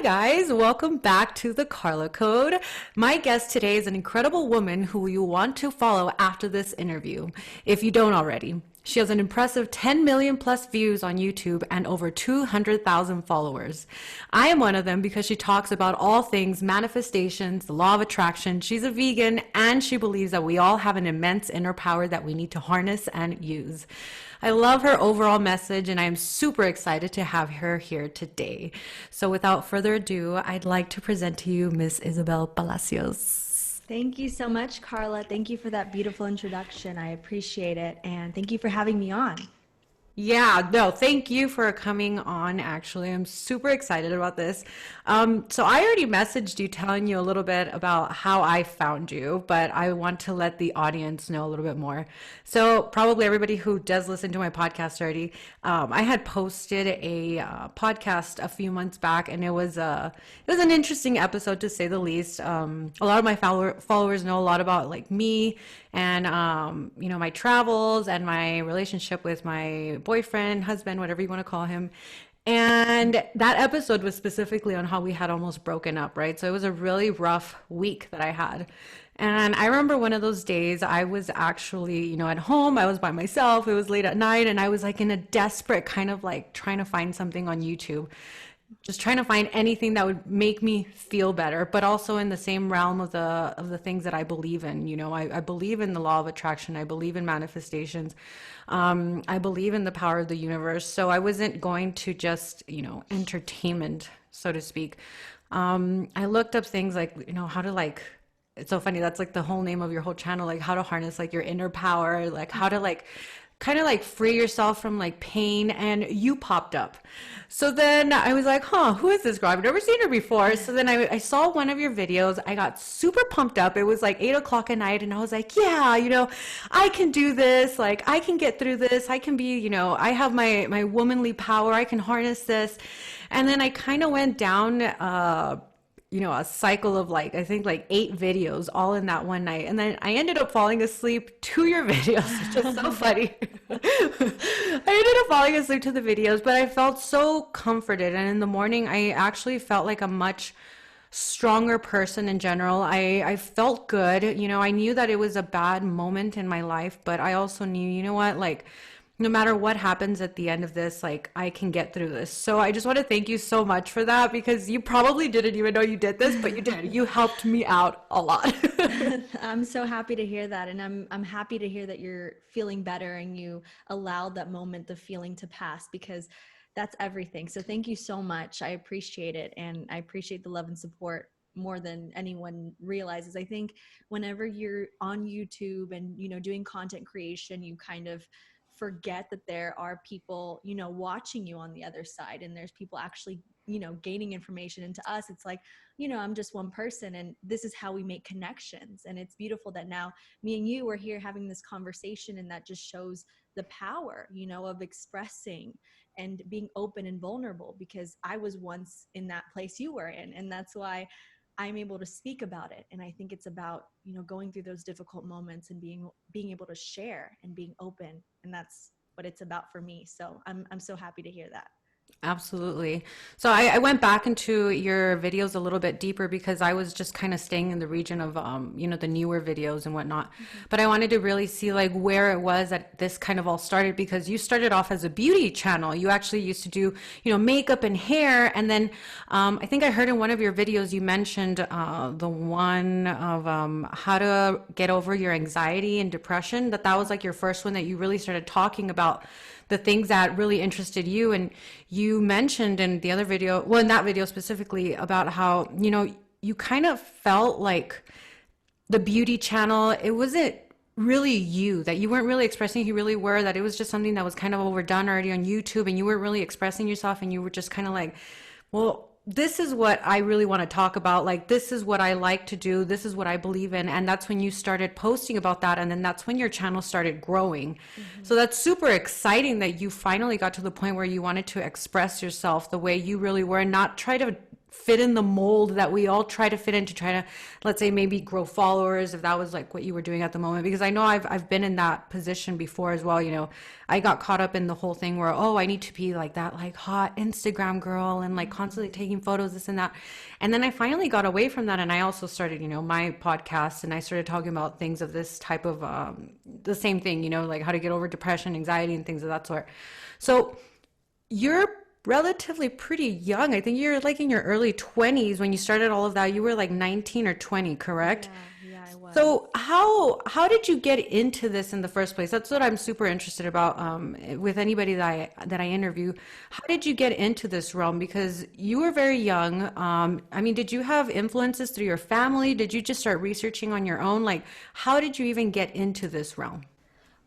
guys, welcome back to the Carla Code. My guest today is an incredible woman who you want to follow after this interview, if you don't already. She has an impressive 10 million plus views on YouTube and over 200,000 followers. I am one of them because she talks about all things manifestations, the law of attraction. She's a vegan and she believes that we all have an immense inner power that we need to harness and use. I love her overall message and I am super excited to have her here today. So without further ado, I'd like to present to you Miss Isabel Palacios. Thank you so much, Carla. Thank you for that beautiful introduction. I appreciate it. And thank you for having me on. Yeah, no, thank you for coming on. Actually, I'm super excited about this. So I already messaged you telling you a little bit about how I found you, but I want to let the audience know a little bit more. So probably everybody who does listen to my podcast already, I had posted a podcast a few months back, and it was an interesting episode to say the least. A lot of my followers know a lot about like me and my travels and my relationship with my boyfriend, husband, whatever you want to call him. And that episode was specifically on how we had almost broken up, right? So it was a really rough week that I had. And I remember one of those days I was actually, at home, I was by myself, it was late at night, and I was like in a desperate kind of like trying to find something on YouTube. Just trying to find anything that would make me feel better, but also in the same realm of the things that I believe in. I believe in the law of attraction. I believe in manifestations. I believe in the power of the universe. So I wasn't going to just, entertainment, so to speak. I looked up things like, how to like, it's so funny. That's like the whole name of your whole channel, like how to harness like your inner power, like how to like kind of like free yourself from like pain, and you popped up. So then I was like, who is this girl? I've never seen her before. So then I saw one of your videos. I got super pumped up. It was like 8 o'clock at night and I was like, yeah, I can do this. Like I can get through this. I can be, I have my womanly power. I can harness this. And then I kind of went down, a cycle of like, I think like 8 videos all in that one night. And then I ended up falling asleep to your videos, which is so funny. I ended up falling asleep to the videos, but I felt so comforted. And in the morning, I actually felt like a much stronger person in general. I felt good. I knew that it was a bad moment in my life, but I also knew, like, no matter what happens at the end of this, like I can get through this. So I just want to thank you so much for that, because you probably didn't even know you did this, but you did. You helped me out a lot. I'm so happy to hear that. And I'm happy to hear that you're feeling better and you allowed that moment, the feeling to pass, because that's everything. So thank you so much. I appreciate it. And I appreciate the love and support more than anyone realizes. I think whenever you're on YouTube and, doing content creation, you kind of forget that there are people, watching you on the other side, and there's people actually, gaining information. And to us, it's like, I'm just one person, and this is how we make connections. And it's beautiful that now me and you are here having this conversation, and that just shows the power, of expressing and being open and vulnerable, because I was once in that place you were in. And that's why I'm able to speak about it. And I think it's about, going through those difficult moments and being able to share and being open. And that's what it's about for me. So I'm so happy to hear that. Absolutely. So I went back into your videos a little bit deeper because I was just kind of staying in the region of, the newer videos and whatnot. Mm-hmm. But I wanted to really see like where it was that this kind of all started, because you started off as a beauty channel. You actually used to do, makeup and hair. And then I think I heard in one of your videos, you mentioned the one of how to get over your anxiety and depression, that was like your first one that you really started talking about the things that really interested you. And you mentioned in the other video, well, in that video specifically, about how, you kind of felt like the beauty channel, it wasn't really you, that you weren't really expressing who you really were, that it was just something that was kind of overdone already on YouTube, and you weren't really expressing yourself, and you were just kind of like, well, this is what I really want to talk about. Like, this is what I like to do. This is what I believe in. And that's when you started posting about that. And then that's when your channel started growing. Mm-hmm. So that's super exciting that you finally got to the point where you wanted to express yourself the way you really were and not try to fit in the mold that we all try to fit in to try to, let's say, maybe grow followers, if that was like what you were doing at the moment. Because I know I've been in that position before as well. You know, I got caught up in the whole thing where, oh, I need to be like that like hot Instagram girl and like constantly taking photos, this and that. And then I finally got away from that, and I also started, you know, my podcast, and I started talking about things of this type of the same thing, you know, like how to get over depression, anxiety, and things of that sort. So you're relatively pretty young. I think you're like in your early 20s when you started all of that. You were like 19 or 20, correct? Yeah, I was. So how did you get into this in the first place? That's what I'm super interested about with anybody that I interview. How did you get into this realm? Because you were very young. I mean, did you have influences through your family? Did you just start researching on your own? Like, how did you even get into this realm?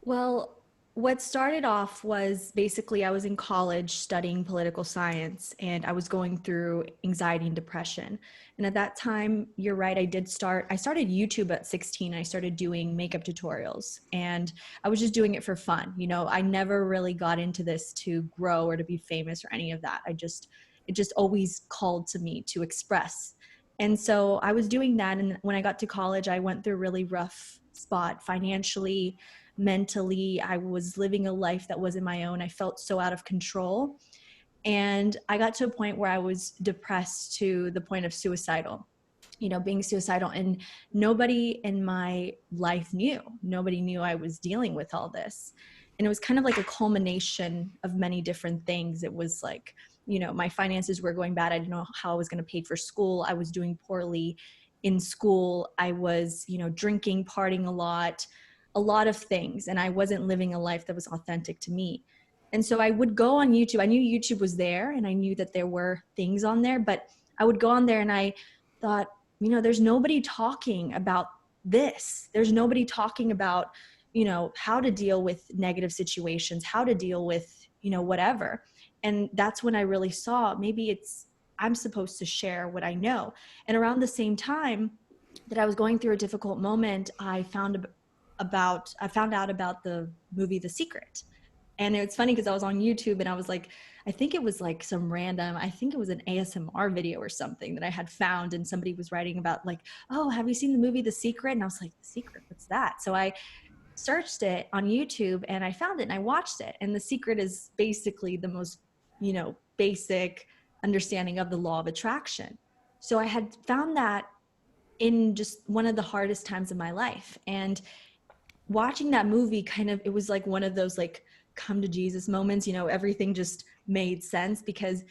Well, what started off was basically I was in college studying political science and I was going through anxiety and depression. And at that time, you're right, I started YouTube at 16. I started doing makeup tutorials and I was just doing it for fun. You know, I never really got into this to grow or to be famous or any of that. It just always called to me to express. And so I was doing that. And when I got to college, I went through a really rough spot financially, mentally. I was living a life that wasn't my own. I felt so out of control. And I got to a point where I was depressed to the point of suicidal, you know, being suicidal. And nobody in my life knew. Nobody knew I was dealing with all this. And it was kind of like a culmination of many different things. It was like, you know, my finances were going bad. I didn't know how I was going to pay for school. I was doing poorly in school. I was, you know, drinking, partying a lot of things. And I wasn't living a life that was authentic to me. And so I would go on YouTube. I knew YouTube was there and I knew that there were things on there, but I would go on there and I thought, you know, there's nobody talking about this. There's nobody talking about, you know, how to deal with negative situations, how to deal with, you know, whatever. And that's when I really saw maybe I'm supposed to share what I know. And around the same time that I was going through a difficult moment, I found out about the movie The Secret. And it's funny because I was on YouTube and I was like, I think it was like I think it was an ASMR video or something that I had found. And somebody was writing about like, oh, have you seen the movie The Secret? And I was like, The Secret, what's that? So I searched it on YouTube and I found it and I watched it. And The Secret is basically the most, you know, basic understanding of the law of attraction. So I had found that in just one of the hardest times of my life. And watching that movie it was like one of those like come to Jesus moments, you know, everything just made sense because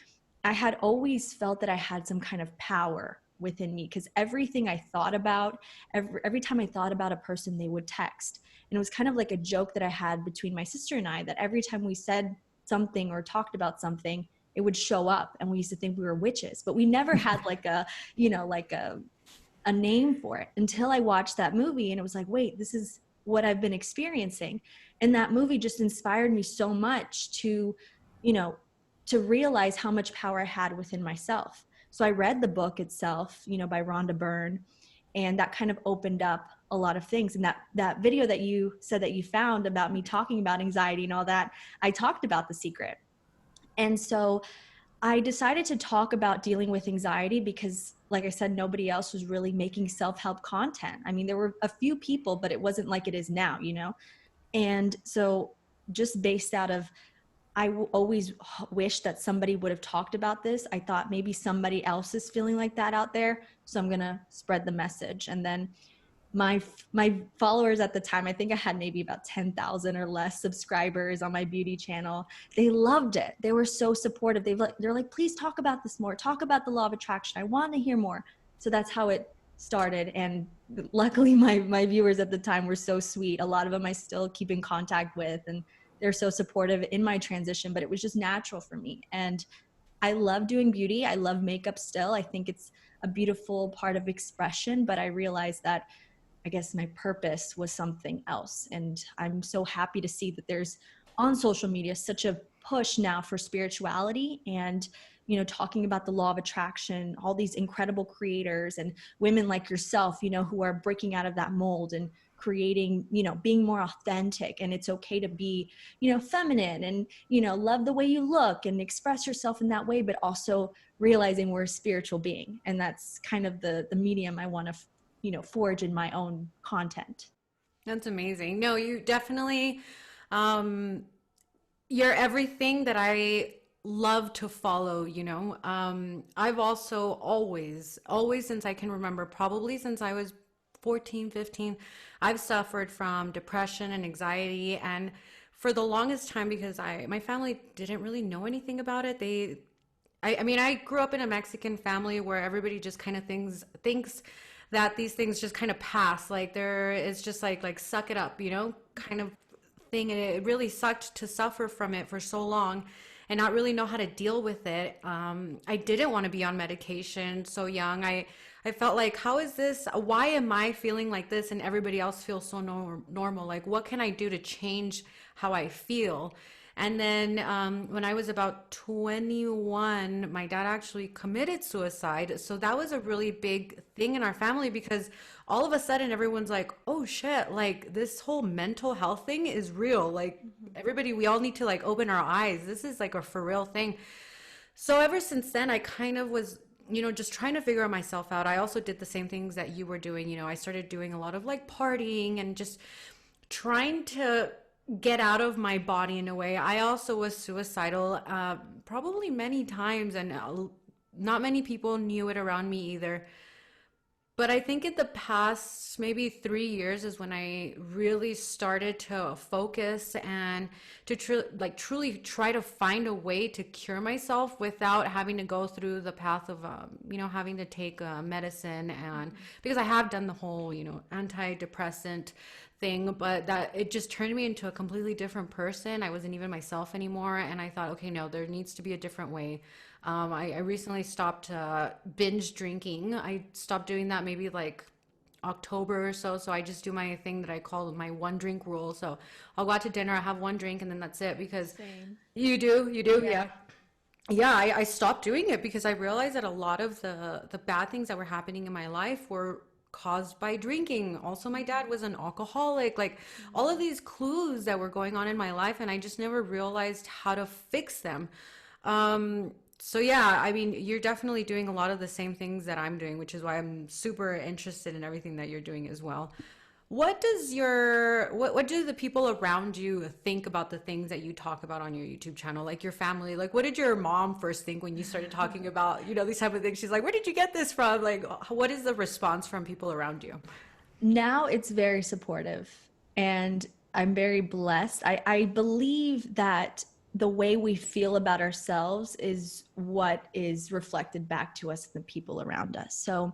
I had always felt that I had some kind of power within me because everything I thought about, every time I thought about a person, they would text. And it was kind of like a joke that I had between my sister and I that every time we said something or talked about something, it would show up. And we used to think we were witches, but we never had like a, you know, like a name for it until I watched that movie. And it was like, wait, this is what I've been experiencing. And that movie just inspired me so much to, you know, to realize how much power I had within myself. So I read the book itself, you know, by Rhonda Byrne, and that kind of opened up a lot of things. And that video that you said that you found about me talking about anxiety and all that, I talked about The Secret. And so I decided to talk about dealing with anxiety because, like I said, nobody else was really making self-help content. I mean, there were a few people, but it wasn't like it is now, you know? And so just based out of, always wish that somebody would have talked about this. I thought maybe somebody else is feeling like that out there. So I'm going to spread the message. And then my followers at the time, I think I had maybe about 10,000 or less subscribers on my beauty channel. They loved it. They were so supportive. They're like, please talk about this more. Talk about the law of attraction. I want to hear more. So that's how it started. And luckily my viewers at the time were so sweet. A lot of them I still keep in contact with, and they're so supportive in my transition, but it was just natural for me. And I love doing beauty. I love makeup still. I think it's a beautiful part of expression, but I realized that I guess my purpose was something else. And I'm so happy to see that there's on social media such a push now for spirituality and, you know, talking about the law of attraction, all these incredible creators and women like yourself, you know, who are breaking out of that mold and creating, being more authentic, and it's okay to be, feminine, and, love the way you look and express yourself in that way, but also realizing we're a spiritual being. And that's kind of the medium I want to, forge in my own content. That's amazing. No, you definitely, um, you're everything that I love to follow, you know. I've also always since I can remember, probably since I was 14, 15, I've suffered from depression and anxiety. And for the longest time, because my family didn't really know anything about it, I mean, I grew up in a Mexican family where everybody just kind of thinks that these things just kind of pass. Like there is just like suck it up, you know, kind of thing. And it really sucked to suffer from it for so long and not really know how to deal with it. I didn't want to be on medication so young. I felt like, how is this? Why am I feeling like this and everybody else feels so normal? Like, what can I do to change how I feel? And then when I was about 21, my dad actually committed suicide. So that was a really big thing in our family because all of a sudden everyone's like, oh shit, like this whole mental health thing is real. Like everybody, we all need to like open our eyes. This is like a for real thing. So ever since then, I kind of was, you know, just trying to figure myself out. I also did the same things that you were doing. You know, I started doing a lot of like partying and just trying to get out of my body in a way. I also was suicidal, probably many times, and not many people knew it around me either. But I think in the past maybe 3 years is when I really started to focus and to truly try to find a way to cure myself without having to go through the path of you know, having to take medicine. And because I have done the whole, you know, antidepressant thing, but that it just turned me into a completely different person. I wasn't even myself anymore, and I thought, okay, no, there needs to be a different way. I recently stopped binge drinking. I stopped doing that maybe like October or so. So I just do my thing that I call my one drink rule. So I'll go out to dinner, I have one drink, and then that's it. Because Same. you do, Yeah. yeah. Yeah, I stopped doing it because I realized that a lot of the bad things that were happening in my life were caused by drinking. Also, my dad was an alcoholic. Like all of these clues that were going on in my life, and I just never realized how to fix them. So yeah, I mean, you're definitely doing a lot of the same things that I'm doing, which is why I'm super interested in everything that you're doing as well. What do the people around you think about the things that you talk about on your YouTube channel? Like your family, like what did your mom first think when you started talking about, you know, these type of things? She's like, where did you get this from? Like, what is the response from people around you? Now it's very supportive, and I'm very blessed. I believe that the way we feel about ourselves is what is reflected back to us and the people around us. So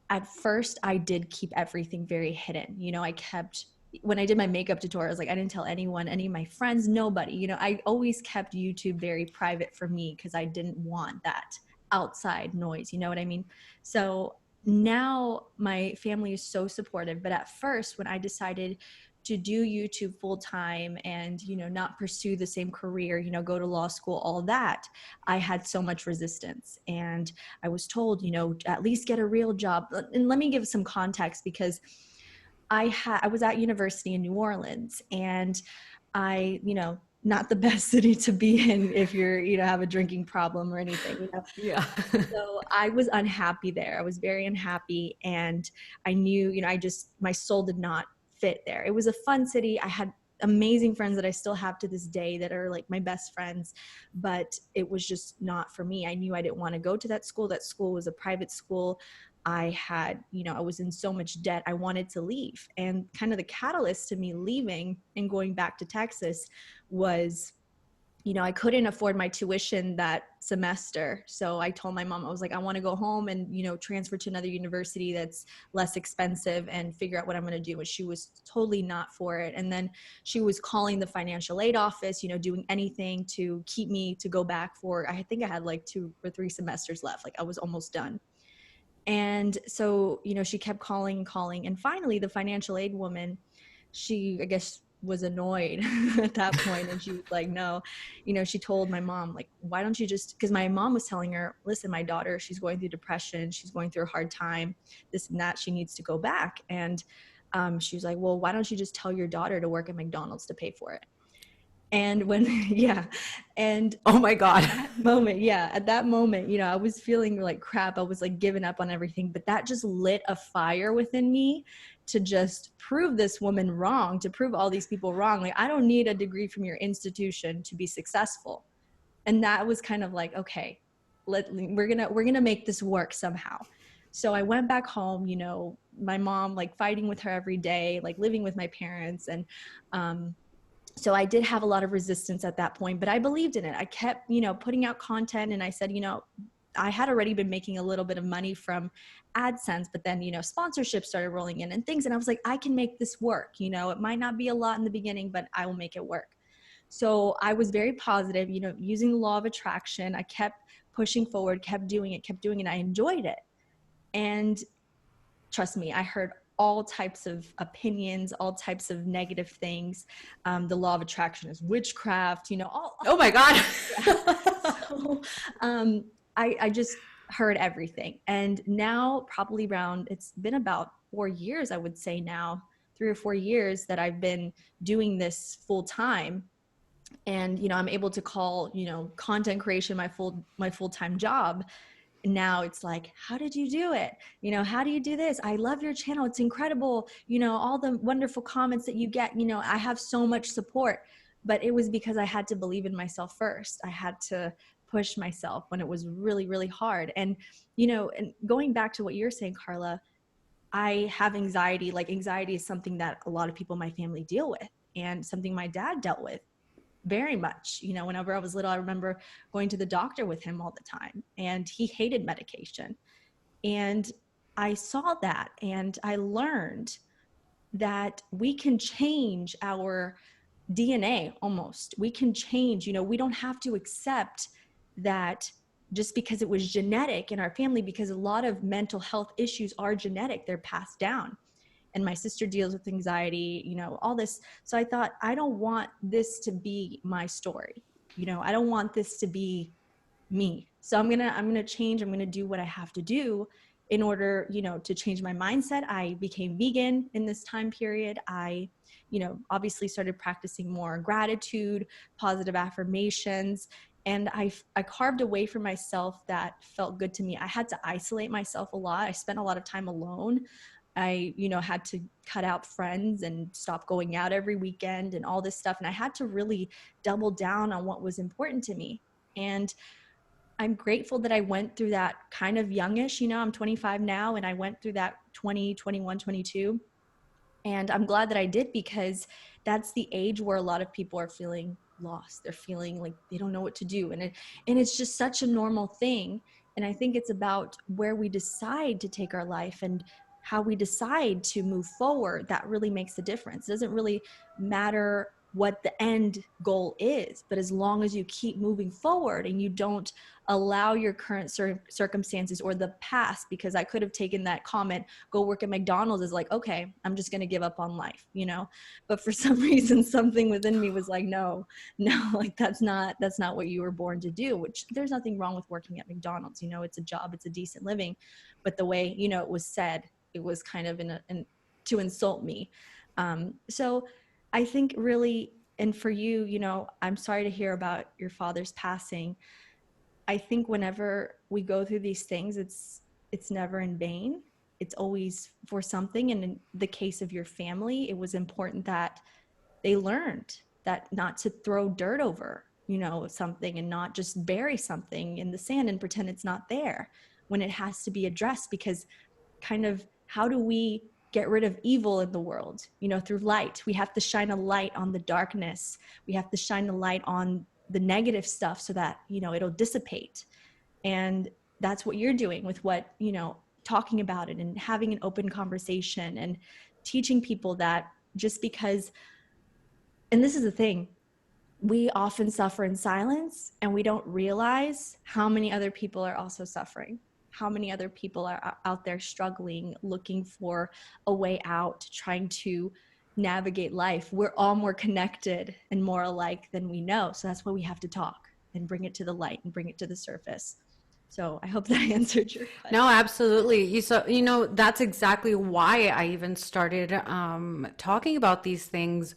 at first I did keep everything very hidden. I kept, when I did my makeup tutorials, like I didn't tell anyone, any of my friends, nobody. I always kept YouTube very private for me because I didn't want that outside noise. You know what I mean? So now my family is so supportive. But at first, when I decided to do YouTube full time and, not pursue the same career, go to law school, all that, I had so much resistance. And I was told, at least get a real job. And let me give some context, because I was at university in New Orleans, and I, not the best city to be in if you're, have a drinking problem or anything. Yeah. So I was unhappy there. I was very unhappy. And I knew, my soul did not fit there. It was a fun city. I had amazing friends that I still have to this day that are like my best friends, but it was just not for me. I knew I didn't want to go to that school. That school was a private school. I had, I was in so much debt. I wanted to leave. And kind of the catalyst to me leaving and going back to Texas was, I couldn't afford my tuition that semester. So I told my mom, I was like, I want to go home and, transfer to another university that's less expensive and figure out what I'm going to do. And she was totally not for it. And then she was calling the financial aid office, doing anything to keep me to go back for, I think I had like 2 or 3 semesters left. Like I was almost done. And so, she kept calling and calling. And finally, the financial aid woman, she, I guess, was annoyed at that point. And she was like, no, she told my mom, like, why don't you just, because my mom was telling her, listen, my daughter, she's going through depression. She's going through a hard time, this and that. She needs to go back. And She was like, well, why don't you just tell your daughter to work at McDonald's to pay for it? And when, yeah. And Oh my God. that moment, yeah, at that moment, I was feeling like crap. I was like giving up on everything, but that just lit a fire within me to just prove this woman wrong, to prove all these people wrong. Like, I don't need a degree from your institution to be successful. And that was kind of like, okay, we're gonna make this work somehow. So I went back home, my mom, like fighting with her every day, like living with my parents. And um, so I did have a lot of resistance at that point, but I believed in it. I kept, putting out content, and I said, I had already been making a little bit of money from AdSense, but then, sponsorships started rolling in and things. And I was like, I can make this work. It might not be a lot in the beginning, but I will make it work. So I was very positive, using the law of attraction. I kept pushing forward, kept doing it. I enjoyed it. And trust me, I heard all types of opinions, all types of negative things. The law of attraction is witchcraft, all Oh my God. so I just heard everything. And now, probably around, it's been about 4 years, I would say now, 3 or 4 years that I've been doing this full time. And, I'm able to call, content creation my full-time job. Now it's like, how did you do it? How do you do this? I love your channel. It's incredible. All the wonderful comments that you get, I have so much support. But it was because I had to believe in myself first. I had to push myself when it was really, really hard. And, and going back to what you're saying, Carla, I have anxiety. Like, anxiety is something that a lot of people in my family deal with, and something my dad dealt with very much. Whenever I was little, I remember going to the doctor with him all the time, and he hated medication. And I saw that, and I learned that we can change our DNA almost. We can change, we don't have to accept that just because it was genetic in our family, because a lot of mental health issues are genetic, they're passed down. And my sister deals with anxiety, all this. So I thought, I don't want this to be my story. I don't want this to be me. So I'm going to change. I'm going to do what I have to do in order, to change my mindset. I became vegan in this time period. I, obviously started practicing more gratitude, positive affirmations, and I carved a way for myself that felt good to me. I had to isolate myself a lot. I spent a lot of time alone. I, had to cut out friends and stop going out every weekend and all this stuff. And I had to really double down on what was important to me. And I'm grateful that I went through that kind of youngish, I'm 25 now, and I went through that 20, 21, 22. And I'm glad that I did, because that's the age where a lot of people are feeling lost. They're feeling like they don't know what to do. And it's just such a normal thing. And I think it's about where we decide to take our life and how we decide to move forward. That really makes a difference. It doesn't really matter what the end goal is, but as long as you keep moving forward and you don't allow your current circumstances or the past, because I could have taken that comment, go work at McDonald's, is like, okay, I'm just going to give up on life, but for some reason, something within me was like, no, like that's not what you were born to do. Which, there's nothing wrong with working at McDonald's, it's a job, it's a decent living. But the way, it was said, it was kind of to insult me. So I think really, and for you, I'm sorry to hear about your father's passing. I think whenever we go through these things, it's never in vain. It's always for something. And in the case of your family, it was important that they learned that not to throw dirt over, something, and not just bury something in the sand and pretend it's not there when it has to be addressed. Because kind of, how do we get rid of evil in the world? Through light. We have to shine a light on the darkness. We have to shine a light on the negative stuff so that, it'll dissipate. And that's what you're doing with what, talking about it and having an open conversation and teaching people that just because, and this is the thing, we often suffer in silence and we don't realize how many other people are also suffering, how many other people are out there struggling, looking for a way out, trying to navigate life. We're all more connected and more alike than we know. So that's why we have to talk and bring it to the light and bring it to the surface. So I hope that answered your No, question. absolutely. That's exactly why I even started talking about these things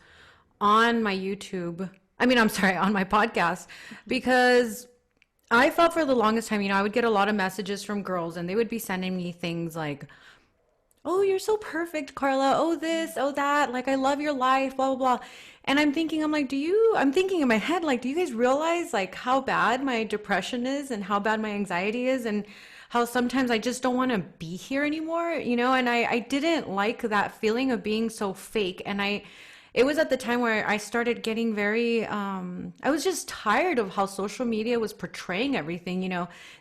on my YouTube. I mean, I'm sorry, on my podcast, because I felt for the longest time, I would get a lot of messages from girls and they would be sending me things like, oh, you're so perfect, Carla. Oh, this, oh, that. Like, I love your life, blah, blah, blah. And I'm like, I'm thinking in my head, like, do you guys realize, like, how bad my depression is and how bad my anxiety is and how sometimes I just don't want to be here anymore, And I didn't like that feeling of being so fake. It was at the time where I started getting very, I was just tired of how social media was portraying everything.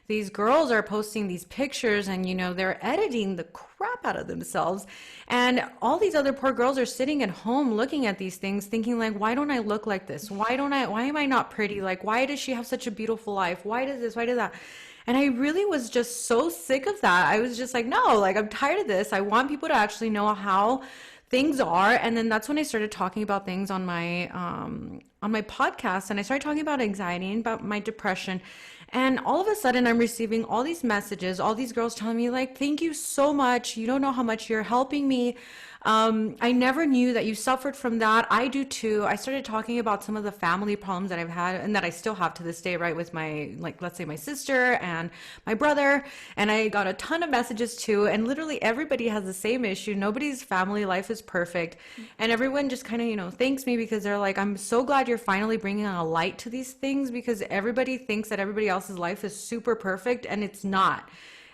These girls are posting these pictures and, they're editing the crap out of themselves. And all these other poor girls are sitting at home looking at these things thinking like, why don't I look like this? Why am I not pretty? Like, why does she have such a beautiful life? Why does this? Why does that? And I really was just so sick of that. I was just like, no, like, I'm tired of this. I want people to actually know how things are. And then that's when I started talking about things on my podcast, and I started talking about anxiety and about my depression. And all of a sudden I'm receiving all these messages, all these girls telling me like, thank you so much, you don't know how much you're helping me. I never knew that you suffered from that. I do too. I started talking about some of the family problems that I've had and that I still have to this day, right? With my, like, let's say my sister and my brother. And I got a ton of messages too. And literally everybody has the same issue. Nobody's family life is perfect. And everyone just kind of, thanks me because they're like, I'm so glad you're finally bringing a light to these things because everybody thinks that everybody else's life is super perfect and it's not.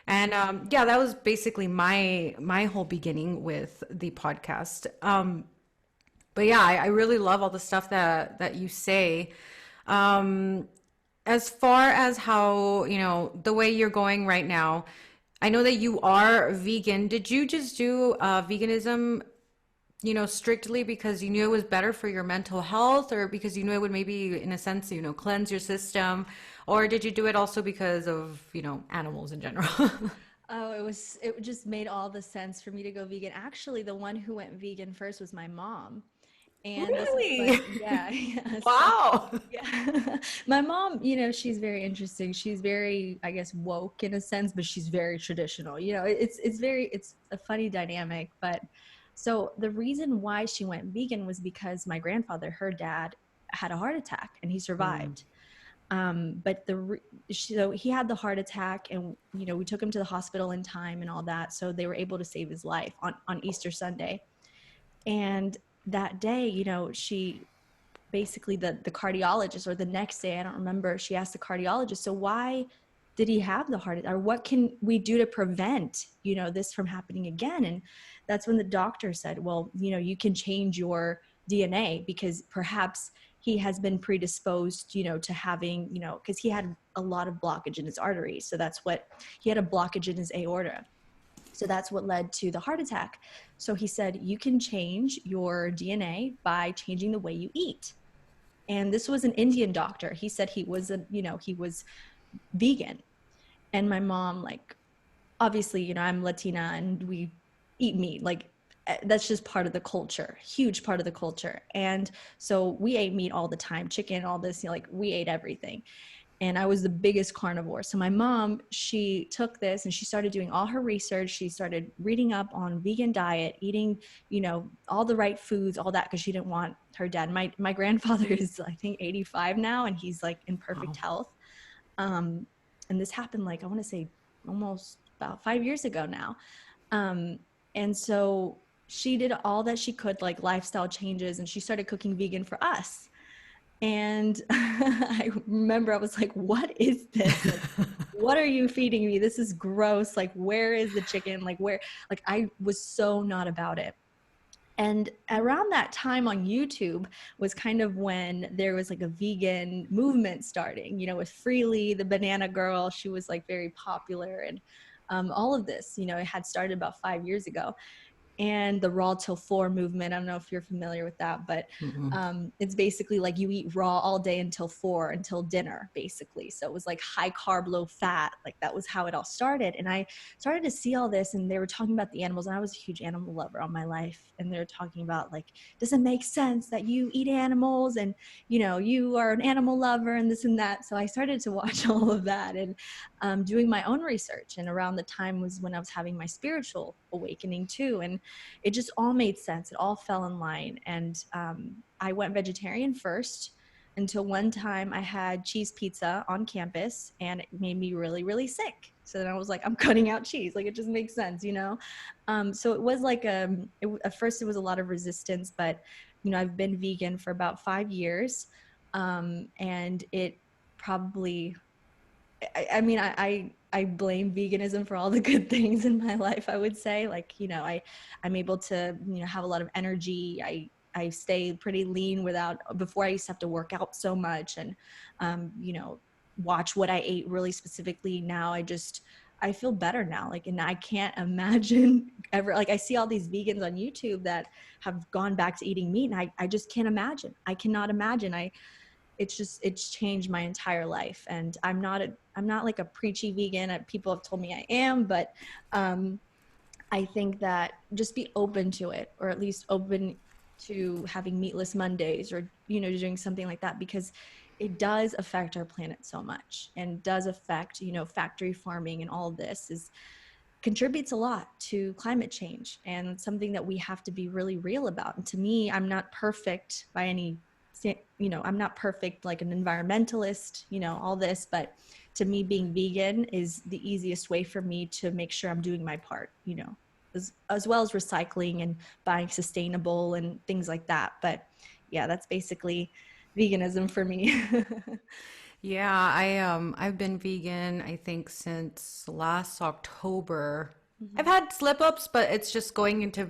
And yeah, that was basically my whole beginning with the podcast. But yeah, I really love all the stuff that you say. Um, as far as how, the way you're going right now, I know that you are vegan. Did you just do veganism, strictly because you knew it was better for your mental health or because you knew it would maybe, in a sense, cleanse your system? Or did you do it also because of, animals in general? Oh, it just made all the sense for me to go vegan. Actually, the one who went vegan first was my mom. And this is Really? like, yeah, yeah. So, Wow. yeah. My mom, she's very interesting. She's very, I guess, woke in a sense, but she's very traditional. It's a funny dynamic. But so the reason why she went vegan was because my grandfather, her dad, had a heart attack and he Mm. survived. But so he had the heart attack, and we took him to the hospital in time and all that, so they were able to save his life on Easter Sunday. And that day, she basically the cardiologist, or the next day, I don't remember, she asked the cardiologist, so why did he have the heart attack, or what can we do to prevent this from happening again? And that's when the doctor said, well, you can change your DNA because perhaps he has been predisposed to having, because he had a lot of blockage in his arteries, so that's what he had, a blockage in his aorta, so that's what led to the heart attack. So he said, you can change your DNA by changing the way you eat. And this was an Indian doctor. He said he was vegan. And my mom, like, obviously, I'm Latina and we eat meat. Like, that's just part of the culture, huge part of the culture. And so we ate meat all the time, chicken, all this, like we ate everything. And I was the biggest carnivore. So my mom, she took this and she started doing all her research. She started reading up on vegan diet, eating, all the right foods, all that, because she didn't want her dad. My grandfather is, I think, 85 now, and he's like in perfect Wow. health. Um, and this happened, like, I want to say almost about 5 years ago now. Um, and so she did all that she could, like lifestyle changes, and she started cooking vegan for us. And I remember I was like, what is this? Like, what are you feeding me? This is gross. Like, where is the chicken? Like, where? Like, I was so not about it. And around that time on YouTube was kind of when there was like a vegan movement starting, with Freely, the banana girl. She was like very popular. And all of this, it had started about 5 years ago. and the raw till four movement. I don't know if you're familiar with that, but Mm-mm. it's basically like you eat raw all day until four, until dinner, basically. So it was like high carb, low fat. Like that was how it all started. And I started to see all this, and they were talking about the animals. And I was a huge animal lover all my life. And they were talking about, like, does it make sense that you eat animals and, you are an animal lover and this and that. So I started to watch all of that and doing my own research. And around the time was when I was having my spiritual awakening too. And it just all made sense. It all fell in line. And I went vegetarian first until one time I had cheese pizza on campus and it made me really, really sick. So then I was like, I'm cutting out cheese. Like, it just makes sense. So it was like, at first it was a lot of resistance, but, I've been vegan for about 5 years. And it probably, I blame veganism for all the good things in my life. I would say, like, I'm able to, have a lot of energy. I stay pretty lean before I used to have to work out so much and, watch what I ate really specifically. Now I feel better now. Like, and I can't imagine ever, like, I see all these vegans on YouTube that have gone back to eating meat, and I just can't imagine. I cannot imagine. It's changed my entire life. And I'm not like a preachy vegan. People have told me I am, but I think that just be open to it, or at least open to having meatless Mondays, or doing something like that, because it does affect our planet so much, and does affect, factory farming, and all of this contributes a lot to climate change, and it's something that we have to be really real about. And to me, I'm not perfect by any, I'm not perfect like an environmentalist, all this, but to me, being vegan is the easiest way for me to make sure I'm doing my part, as well as recycling and buying sustainable and things like that. But yeah, that's basically veganism for me. Yeah, I've been vegan I think since last October. I've Mhm. had slip ups, but it's just going into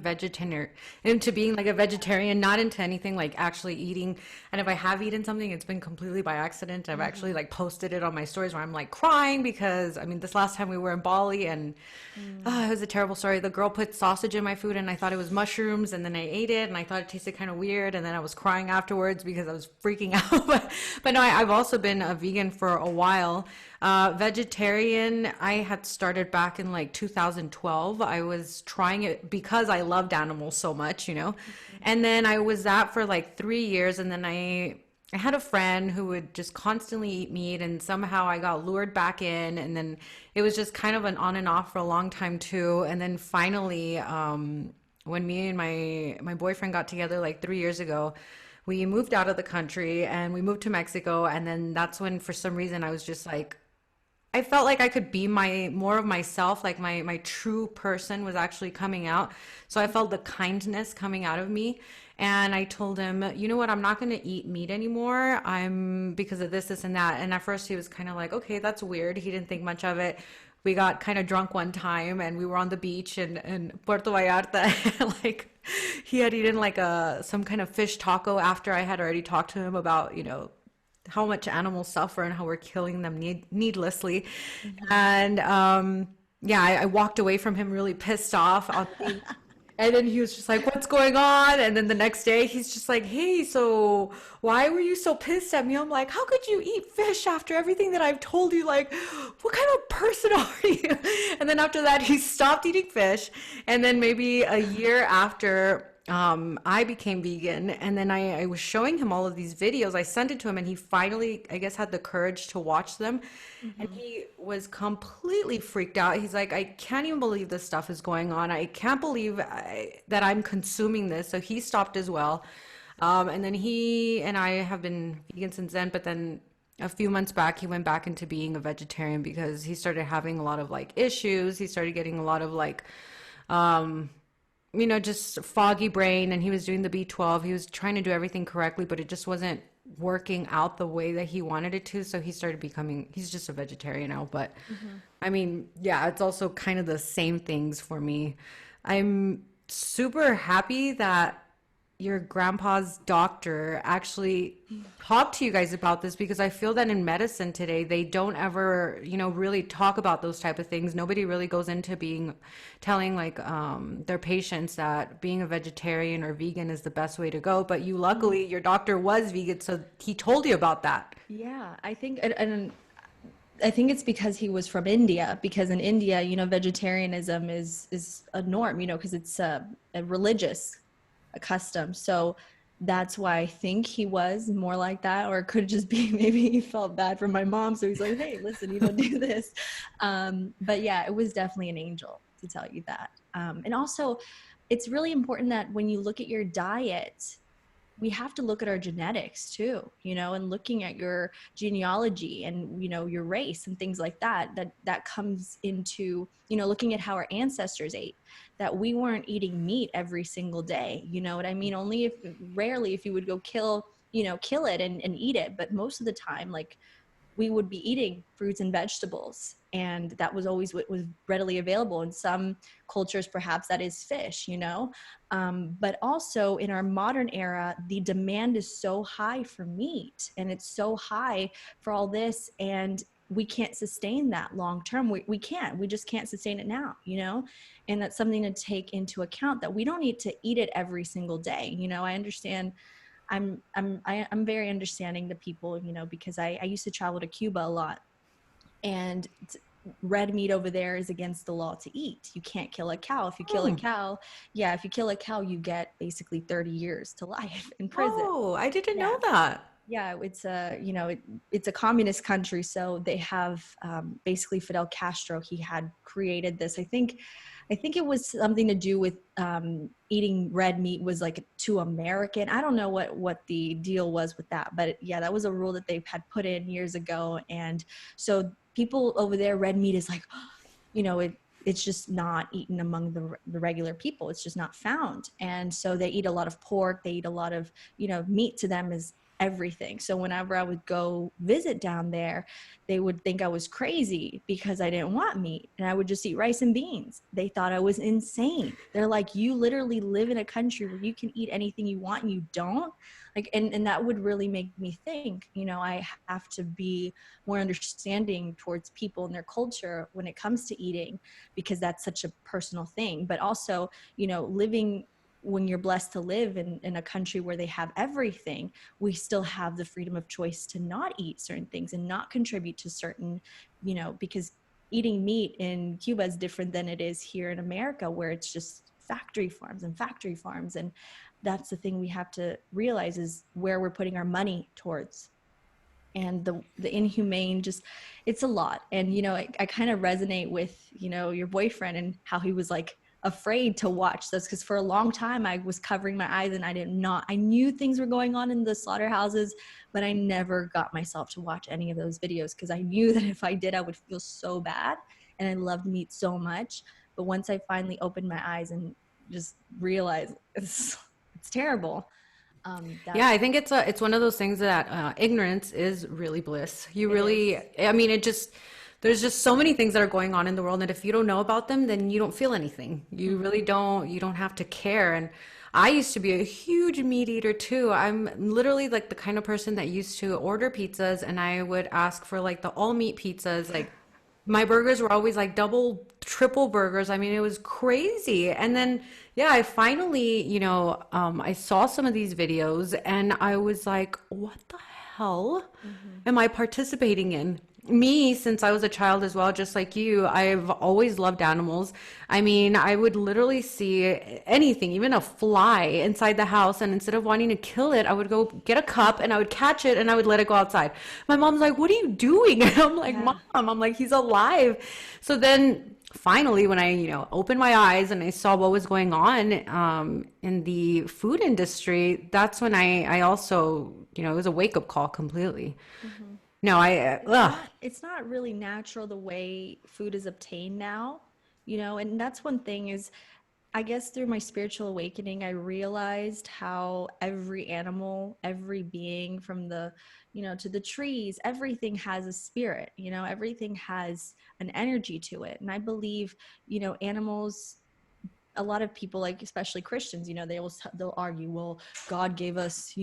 being like a vegetarian, not into anything like actually eating. And if I have eaten something, it's been completely by accident. I've actually Mhm. like posted it on my stories where I'm like crying because I mean this last time we were in Bali and Mm. it was a terrible story. The girl put sausage in my food and I thought it was mushrooms and then I ate it and I thought it tasted kind of weird and then I was crying afterwards because I was freaking out. But no, I've also been a vegan for a while. Vegetarian, I had started back in like 2012. I was trying it because I loved animals so much, you know. Mhm. And then I was that for like 3 years and then I had a friend who would just constantly eat meat, and somehow I got lured back in, and then it was just kind of an on and off for a long time too. And then finally, when me and my boyfriend got together like 3 years ago, we moved out of the country and we moved to Mexico, and then that's when for some reason I was just like I felt like I could be my more of myself, like my true person was actually coming out. So I felt the kindness coming out of me. And I told him, you know what, I'm not gonna eat meat anymore. I'm because of this, this, and that. And at first he was kind of like, okay, that's weird. He didn't think much of it. We got kind of drunk one time and we were on the beach in Puerto Vallarta. Like he had eaten like a some kind of fish taco after I had already talked to him about, how much animals suffer and how we're killing them needlessly. Mhm. And yeah, I walked away from him really pissed off on the and then he was just like, "What's going on?" And then the next day, he's just like, "Hey, so why were you so pissed at me?" I'm like, "How could you eat fish after everything that I've told you? Like, what kind of person are you?" And then after that, he stopped eating fish. And then maybe a year after, I became vegan, and then I was showing him all of these videos. I sent it to him, and he finally, I guess, had the courage to watch them. And Mhm. he was completely freaked out. He's like, I can't even believe this stuff is going on. I can't believe that I'm consuming this. So he stopped as well. And then he and I have been vegan since then. But then a few months back, he went back into being a vegetarian because he started having a lot of like issues. He started getting a lot of like, um, just foggy brain, and he was doing the B12. He was trying to do everything correctly, but it just wasn't working out the way that he wanted it to. So he started he's just a vegetarian now. But Mhm. I mean, yeah, it's also kind of the same things for me. I'm super happy that your grandpa's doctor actually talk to you guys about this, because I feel that in medicine today they don't ever, really talk about those type of things. Nobody really goes into telling like their patients that being a vegetarian or vegan is the best way to go. But you, Mhm. luckily, your doctor was vegan, so he told you about that. Yeah, I think, and I think it's because he was from India, because in India, vegetarianism is a norm, because it's a religious custom. So that's why I think he was more like that, or it could just be maybe he felt bad for my mom, so he's like, "Hey, listen, do this." But yeah, it was definitely an angel to tell you that. And also, it's really important that when you look at your diet, we have to look at our genetics too, and looking at your genealogy and, your race and things like that, that comes into, looking at how our ancestors ate, that we weren't eating meat every single day. You know what I mean? Only if, rarely, if you would go kill it and eat it. But most of the time, like, we would be eating fruits and vegetables, and that was always what was readily available. In some cultures, perhaps that is fish, but also in our modern era, the demand is so high for meat, and it's so high for all this, and we can't sustain that long term. We can't, we just can't sustain it now, and that's something to take into account, that we don't need to eat it every single day. I understand. I'm very understanding the people, because I used to travel to Cuba a lot, and red meat over there is against the law to eat. You can't kill a cow. If you kill a Hmm. cow, yeah, if you kill a cow, you get basically 30 years to life in prison. Oh, I didn't Yeah. know that. Yeah, it's a communist country, so they have, basically, Fidel Castro. He had created this. I think it was something to do with, eating red meat was like too American. I don't know what the deal was with that, but yeah, that was a rule that they had put in years ago, and so people over there, red meat is like, it's just not eaten among the regular people. It's just not found, and so they eat a lot of pork. They eat a lot of, meat to them is everything. So whenever I would go visit down there, they would think I was crazy because I didn't want meat and I would just eat rice and beans. They thought I was insane. They're like, "You literally live in a country where you can eat anything you want and you don't?" Like, and that would really make me think, I have to be more understanding towards people and their culture when it comes to eating, because that's such a personal thing. But also, living, when you're blessed to live in a country where they have everything, we still have the freedom of choice to not eat certain things and not contribute to certain, because eating meat in Cuba is different than it is here in America, where it's just factory farms and factory farms. And that's the thing we have to realize, is where we're putting our money towards. And the inhumane, just, it's a lot. And I kind of resonate with, your boyfriend, and how he was like afraid to watch this, because for a long time I was covering my eyes, and I knew things were going on in the slaughterhouses, but I never got myself to watch any of those videos, because I knew that if I did, I would feel so bad, and I loved meat so much. But once I finally opened my eyes and just realized it's terrible, Yeah, that's I think it's one of those things that ignorance is really bliss. You it is. really, I mean, there's just so many things that are going on in the world, and if you don't know about them, then you don't feel anything. You really Mhm. don't. You don't have to care. And I used to be a huge meat eater too. I'm literally like the kind of person that used to order pizzas, and I would ask for like the all meat pizzas, like my burgers were always like double, triple burgers. I mean, it was crazy. And Yeah. then, yeah, I finally, I saw some of these videos and I was like, what the hell Mhm. am I participating in? Me, since I was a child as well, just like you, I've always loved animals. I mean, I would literally see anything, even a fly inside the house, and instead of wanting to kill it, I would go get a cup and I would catch it and I would let it go outside. My mom's like, "What are you doing?" And I'm like, "Mom," Yeah. I'm like, "He's alive." So then finally, when I, opened my eyes and I saw what was going on in the food industry, that's when I also, it was a wake up call completely. Mhm. No, It's not really natural the way food is obtained now, and that's one thing, is I guess through my spiritual awakening, I realized how every animal, every being, from the, to the trees, everything has a spirit, everything has an energy to it. And I believe, animals a lot of people, like especially Christians, they'll argue, well, God gave us,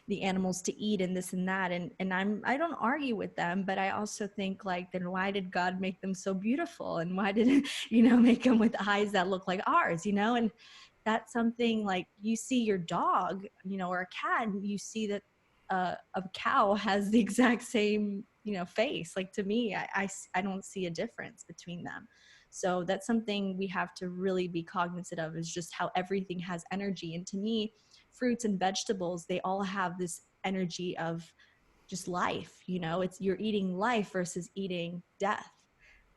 the animals to eat and this and that. And I don't argue with them, but I also think like, then why did God make them so beautiful? And why did, make them with eyes that look like ours, and that's something like you see your dog, or a cat, and you see that a cow has the exact same, face. Like to me, I don't see a difference between them. So that's something we have to really be cognizant of, is just how everything has energy. And to me, fruits and vegetables, they all have this energy of just life. It's, you're eating life versus eating death.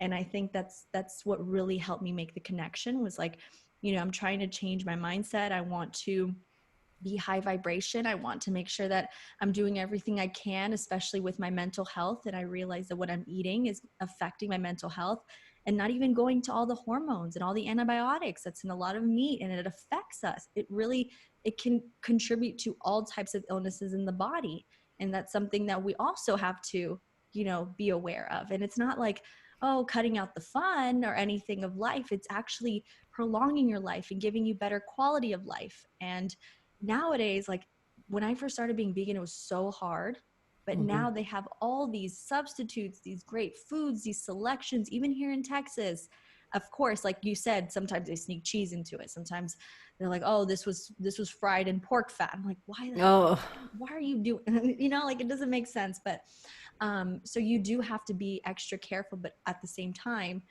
And I think that's what really helped me make the connection, was like, I'm trying to change my mindset. I want to be high vibration. I want to make sure that I'm doing everything I can, especially with my mental health. And I realize that what I'm eating is affecting my mental health, and not even going to all the hormones and all the antibiotics that's in a lot of meat. And it affects us. It can contribute to all types of illnesses in the body. And that's something that we also have to, be aware of. And it's not like, oh, cutting out the fun or anything of life. It's actually prolonging your life and giving you better quality of life. And nowadays, like when I first started being vegan, it was so hard. But Mhm. now they have all these substitutes, these great foods, these selections, even here in Texas. Of course, like you said, sometimes they sneak cheese into it. Sometimes they're like, oh, this was fried in pork fat. I'm like, Oh, why are you doing, like it doesn't make sense. But so you do have to be extra careful. But at the same time,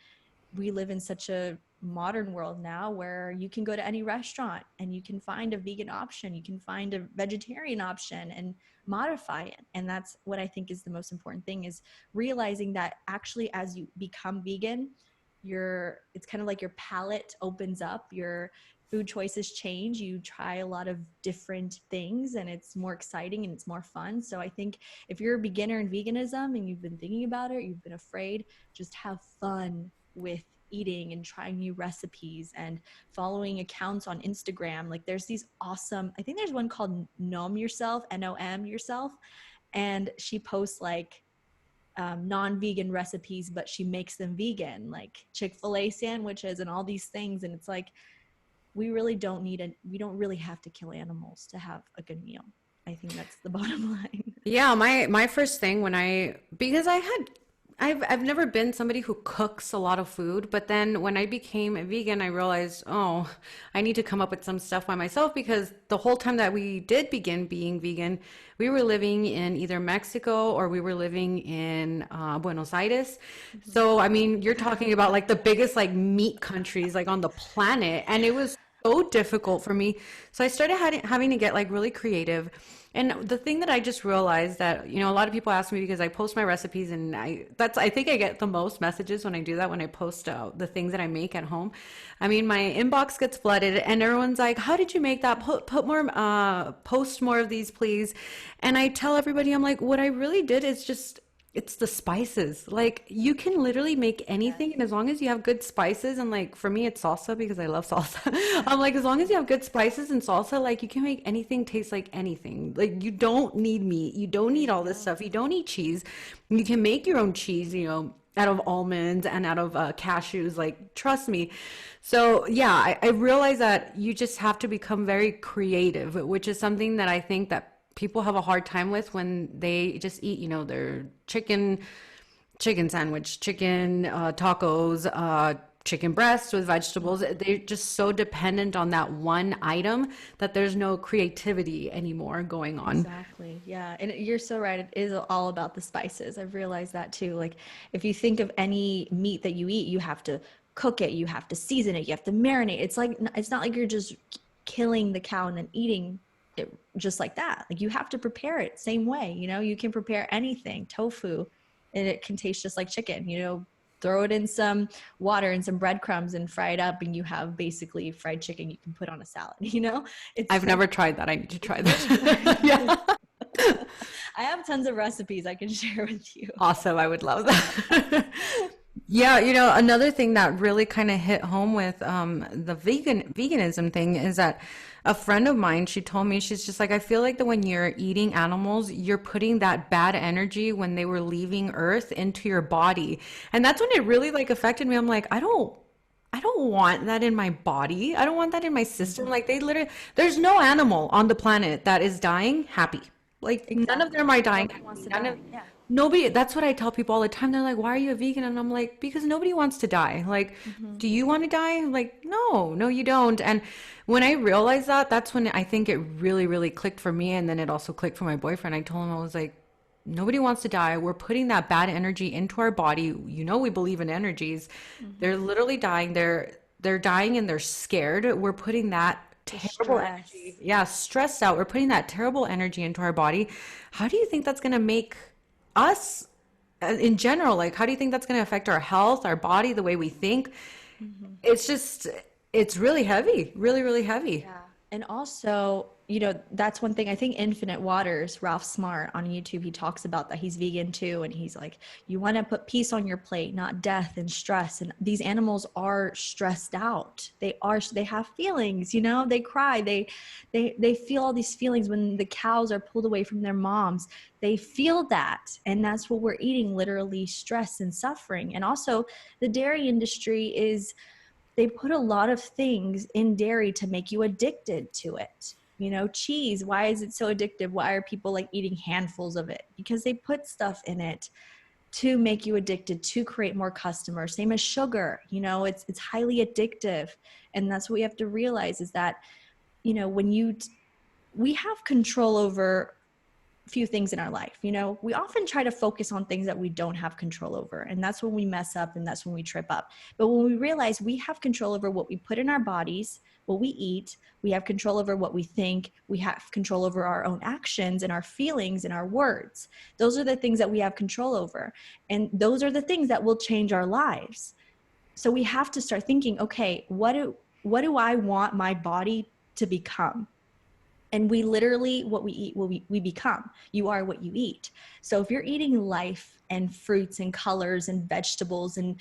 we live in such a modern world now where you can go to any restaurant and you can find a vegan option, you can find a vegetarian option and modify it. And that's what I think is the most important thing, is realizing that actually as you become vegan, it's kind of like your palate opens up, your food choices change, you try a lot of different things, and it's more exciting and it's more fun. So I think if you're a beginner in veganism and you've been thinking about it, you've been afraid, just have fun with eating and trying new recipes and following accounts on Instagram. Like there's these awesome, I think there's one called Nom Yourself, Nom Yourself. And she posts like non-vegan recipes, but she makes them vegan, like Chick-fil-A sandwiches and all these things. And it's like, we don't really have to kill animals to have a good meal. I think that's the bottom line. yeah, my first thing when because I've never been somebody who cooks a lot of food, but then when I became a vegan, I realized, oh, I need to come up with some stuff by myself, because the whole time that we did begin being vegan, we were living in either Mexico or we were living in Buenos Aires. So, I mean, you're talking about like the biggest like meat countries like on the planet, and it was so difficult for me. So I started having to get like really creative. And the thing that I just realized that, a lot of people ask me because I post my recipes, and I think I get the most messages when I do that, when I post the things that I make at home. I mean, my inbox gets flooded and everyone's like, how did you make that? Put more, post more of these, please. And I tell everybody, I'm like, what I really did is just, it's the spices. Like you can literally make anything, and as long as you have good spices, and like for me it's salsa because I love salsa. I'm like, as long as you have good spices and salsa, like you can make anything taste like anything. Like you don't need meat, you don't There need you all this go. stuff, you don't need cheese. You can make your own cheese, out of almonds and out of cashews. Like trust me. So yeah, I realize that you just have to become very creative, which is something that I think that people have a hard time with when they just eat, their chicken sandwich, chicken tacos, chicken breasts with vegetables. They're just so dependent on that one item that there's no creativity anymore going on. Exactly. Yeah. And you're so right. It is all about the spices. I've realized that too. Like if you think of any meat that you eat, you have to cook it, you have to season it, you have to marinate. It's like, it's not like you're just killing the cow and then eating it just like that. Like you have to prepare it same way. You can prepare anything, tofu, and it can taste just like chicken, throw it in some water and some breadcrumbs and fry it up, and you have basically fried chicken you can put on a salad. It's I've never tried that. I need to it's try really good. that. Yeah. I have tons of recipes I can share with you. Awesome. I would love that. Yeah, another thing that really kind of hit home with the veganism thing is that a friend of mine, she told me, she's just like, I feel like that when you're eating animals, you're putting that bad energy when they were leaving Earth into your body. And that's when it really like affected me. I'm like, I don't want that in my body. I don't want that in my system. Like they literally, there's no animal on the planet that is dying happy. Like none of them Exactly. are dying Nobody wants happy. to None of die. Yeah. nobody. That's what I tell people all the time. They're like, "Why are you a vegan?" And I'm like, "Because nobody wants to die." Like, Hmm. do you want to die? Like, no, no, you don't. And when I realized that, that's when I think it really, really clicked for me. And then it also clicked for my boyfriend. I told him, I was like, nobody wants to die. We're putting that bad energy into our body. You know, we believe in energies. They're Hmm. literally dying. They're dying and they're scared. We're putting that The terrible energy. stress. Yeah, stressed out. We're putting that terrible energy into our body. How do you think that's going to make us in general? Like, how do you think that's going to affect our health, our body, the way we think? Hmm. It's just, it's really heavy, really, really heavy. Yeah. And also, that's one thing. I think Infinite Waters, Ralph Smart on YouTube, he talks about that he's vegan too. And he's like, you want to put peace on your plate, not death and stress. And these animals are stressed out. They have feelings, they cry. They feel all these feelings when the cows are pulled away from their moms. They feel that. And that's what we're eating, literally stress and suffering. And also the dairy industry they put a lot of things in dairy to make you addicted to it. Cheese, why is it so addictive? Why are people like eating handfuls of it? Because they put stuff in it to make you addicted, to create more customers. Same as sugar, it's highly addictive. And that's what we have to realize is that, when we have control over few things in our life. We often try to focus on things that we don't have control over. And that's when we mess up and that's when we trip up. But when we realize we have control over what we put in our bodies, what we eat, we have control over what we think, we have control over our own actions and our feelings and our words. Those are the things that we have control over. And those are the things that will change our lives. So we have to start thinking, okay, what do I want my body to become? And we literally, what we eat, we become. You are what you eat. So if you're eating life and fruits and colors and vegetables and,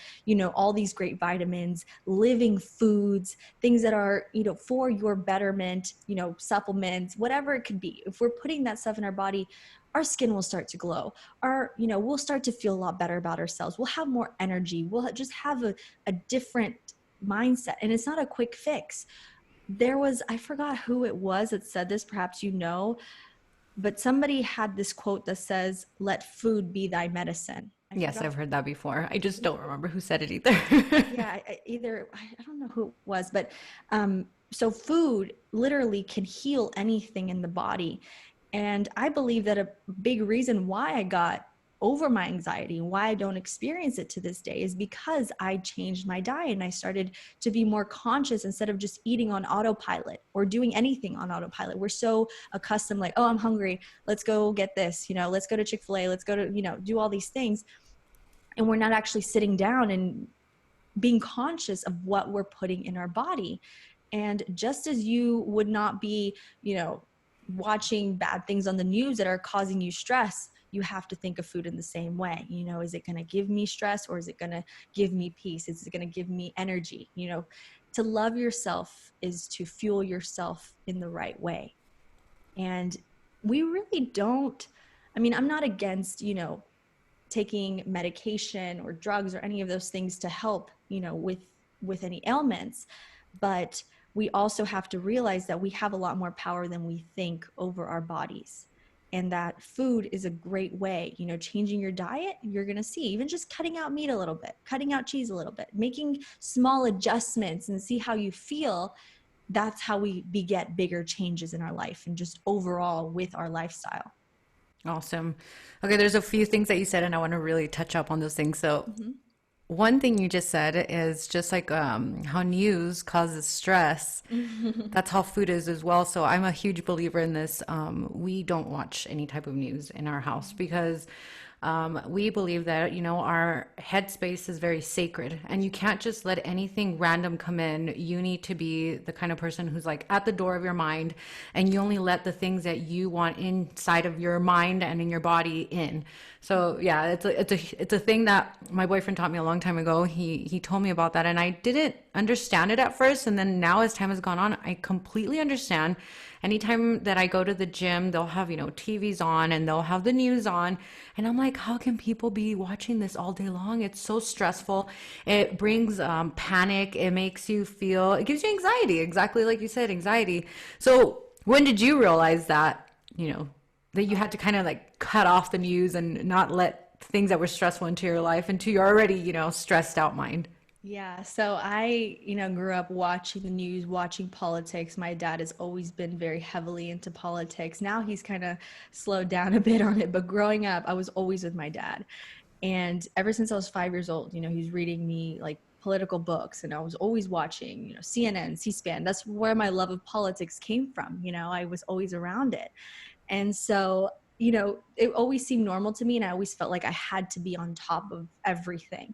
all these great vitamins, living foods, things that are, for your betterment, supplements, whatever it could be. If we're putting that stuff in our body, our skin will start to glow. We'll start to feel a lot better about ourselves. We'll have more energy. We'll just have a different mindset. And it's not a quick fix. I forgot who it was that said this, perhaps but somebody had this quote that says, let food be thy medicine. I Yes, forgot. I've heard that before. I just don't remember who said it either. Yeah, I don't know who it was, but so food literally can heal anything in the body. And I believe that a big reason why I got over my anxiety and why I don't experience it to this day is because I changed my diet and I started to be more conscious instead of just eating on autopilot or doing anything on autopilot. We're so accustomed, like, oh, I'm hungry. Let's go get this, let's go to Chick-fil-A. Let's go to, do all these things. And we're not actually sitting down and being conscious of what we're putting in our body. And just as you would not be, watching bad things on the news that are causing you stress, you have to think of food in the same way. Is it going to give me stress or is it going to give me peace? Is it going to give me energy? To love yourself is to fuel yourself in the right way. And we really don't, I'm not against, taking medication or drugs or any of those things to help, with any ailments. But we also have to realize that we have a lot more power than we think over our bodies. And that food is a great way, changing your diet, you're going to see, even just cutting out meat a little bit, cutting out cheese a little bit, making small adjustments and see how you feel. That's how we beget bigger changes in our life and just overall with our lifestyle. Awesome. Okay, there's a few things that you said, and I want to really touch up on those things. So, Mm-hmm. one thing you just said is just like how news causes stress. That's how food is as well. So I'm a huge believer in this. We don't watch any type of news in our house because we believe that, our headspace is very sacred and you can't just let anything random come in. You need to be the kind of person who's like at the door of your mind and you only let the things that you want inside of your mind and in your body in. So yeah, it's a thing that my boyfriend taught me a long time ago. He told me about that and I didn't understand it at first. And then now, as time has gone on, I completely understand. Anytime that I go to the gym, they'll have, TVs on and they'll have the news on. And I'm like, how can people be watching this all day long? It's so stressful. It brings panic. It makes you feel, it gives you anxiety, exactly like you said, anxiety. So when did you realize that, that you had to kind of like cut off the news and not let things that were stressful into your life, into your already, stressed out mind? Yeah, so I, grew up watching the news, watching politics. My dad has always been very heavily into politics. Now he's kind of slowed down a bit on it, but growing up, I was always with my dad. And ever since I was 5 years old, he's reading me like political books, and I was always watching, CNN, C-SPAN. That's where my love of politics came from. I was always around it. And so, it always seemed normal to me, and I always felt like I had to be on top of everything.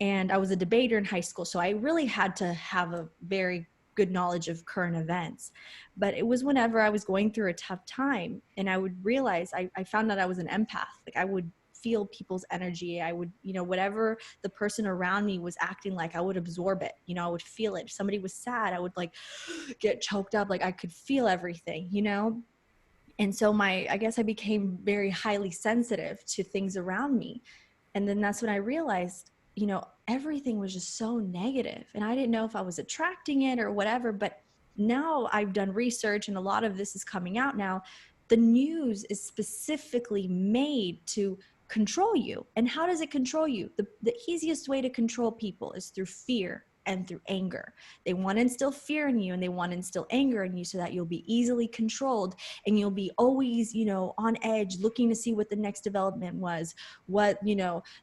And I was a debater in high school, so I really had to have a very good knowledge of current events. But it was whenever I was going through a tough time and I would realize, I found out I was an empath. Like, I would feel people's energy. I would, whatever the person around me was acting like, I would absorb it. I would feel it. If somebody was sad, I would like get choked up. Like, I could feel everything. And so I guess I became very highly sensitive to things around me. And then that's when I realized, everything was just so negative, and I didn't know if I was attracting it or whatever. But now I've done research, and a lot of this is coming out now. The news is specifically made to control you. And how does it control you? The easiest way to control people is through fear and through anger. They want to instill fear in you, and they want to instill anger in you so that you'll be easily controlled, and you'll be always, on edge, looking to see what the next development was, what,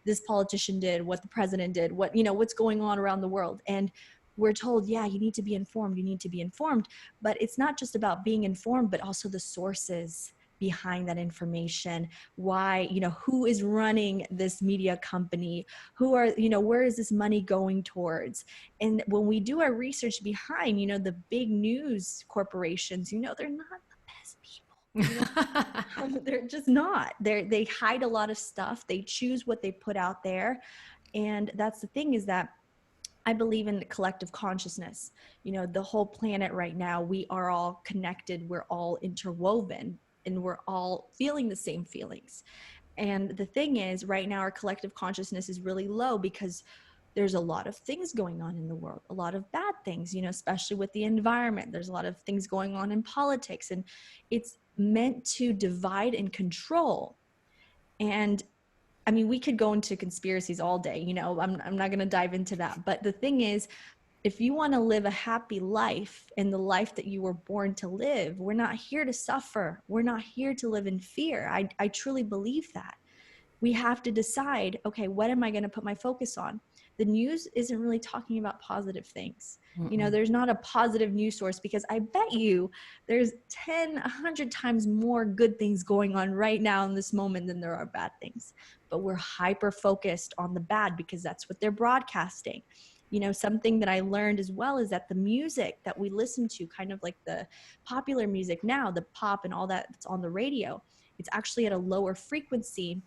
this politician did, what the president did, what, what's going on around the world. And we're told, yeah, you need to be informed, you need to be informed. But it's not just about being informed, but also the sources behind that information. Why, who is running this media company? Who are, where is this money going towards? And when we do our research behind, the big news corporations, they're not the best people. They're just not. They hide a lot of stuff. They choose what they put out there. And that's the thing, is that I believe in the collective consciousness. The whole planet right now, we are all connected, we're all interwoven, and we're all feeling the same feelings. And the thing is, right now, our collective consciousness is really low because there's a lot of things going on in the world, a lot of bad things, especially with the environment. There's a lot of things going on in politics, and it's meant to divide and control. And I mean, we could go into conspiracies all day, I'm not going to dive into that. But the thing is, if you want to live a happy life and the life that you were born to live, we're not here to suffer. We're not here to live in fear. I truly believe that. We have to decide, okay, what am I going to put my focus on? The news isn't really talking about positive things. Mm-mm. There's not a positive news source, because I bet you there's 10, 100 times more good things going on right now in this moment than there are bad things. But we're hyper focused on the bad because that's what they're broadcasting. Something that I learned as well is that the music that we listen to, kind of like the popular music now, the pop and all that that's on the radio, it's actually at a lower frequency,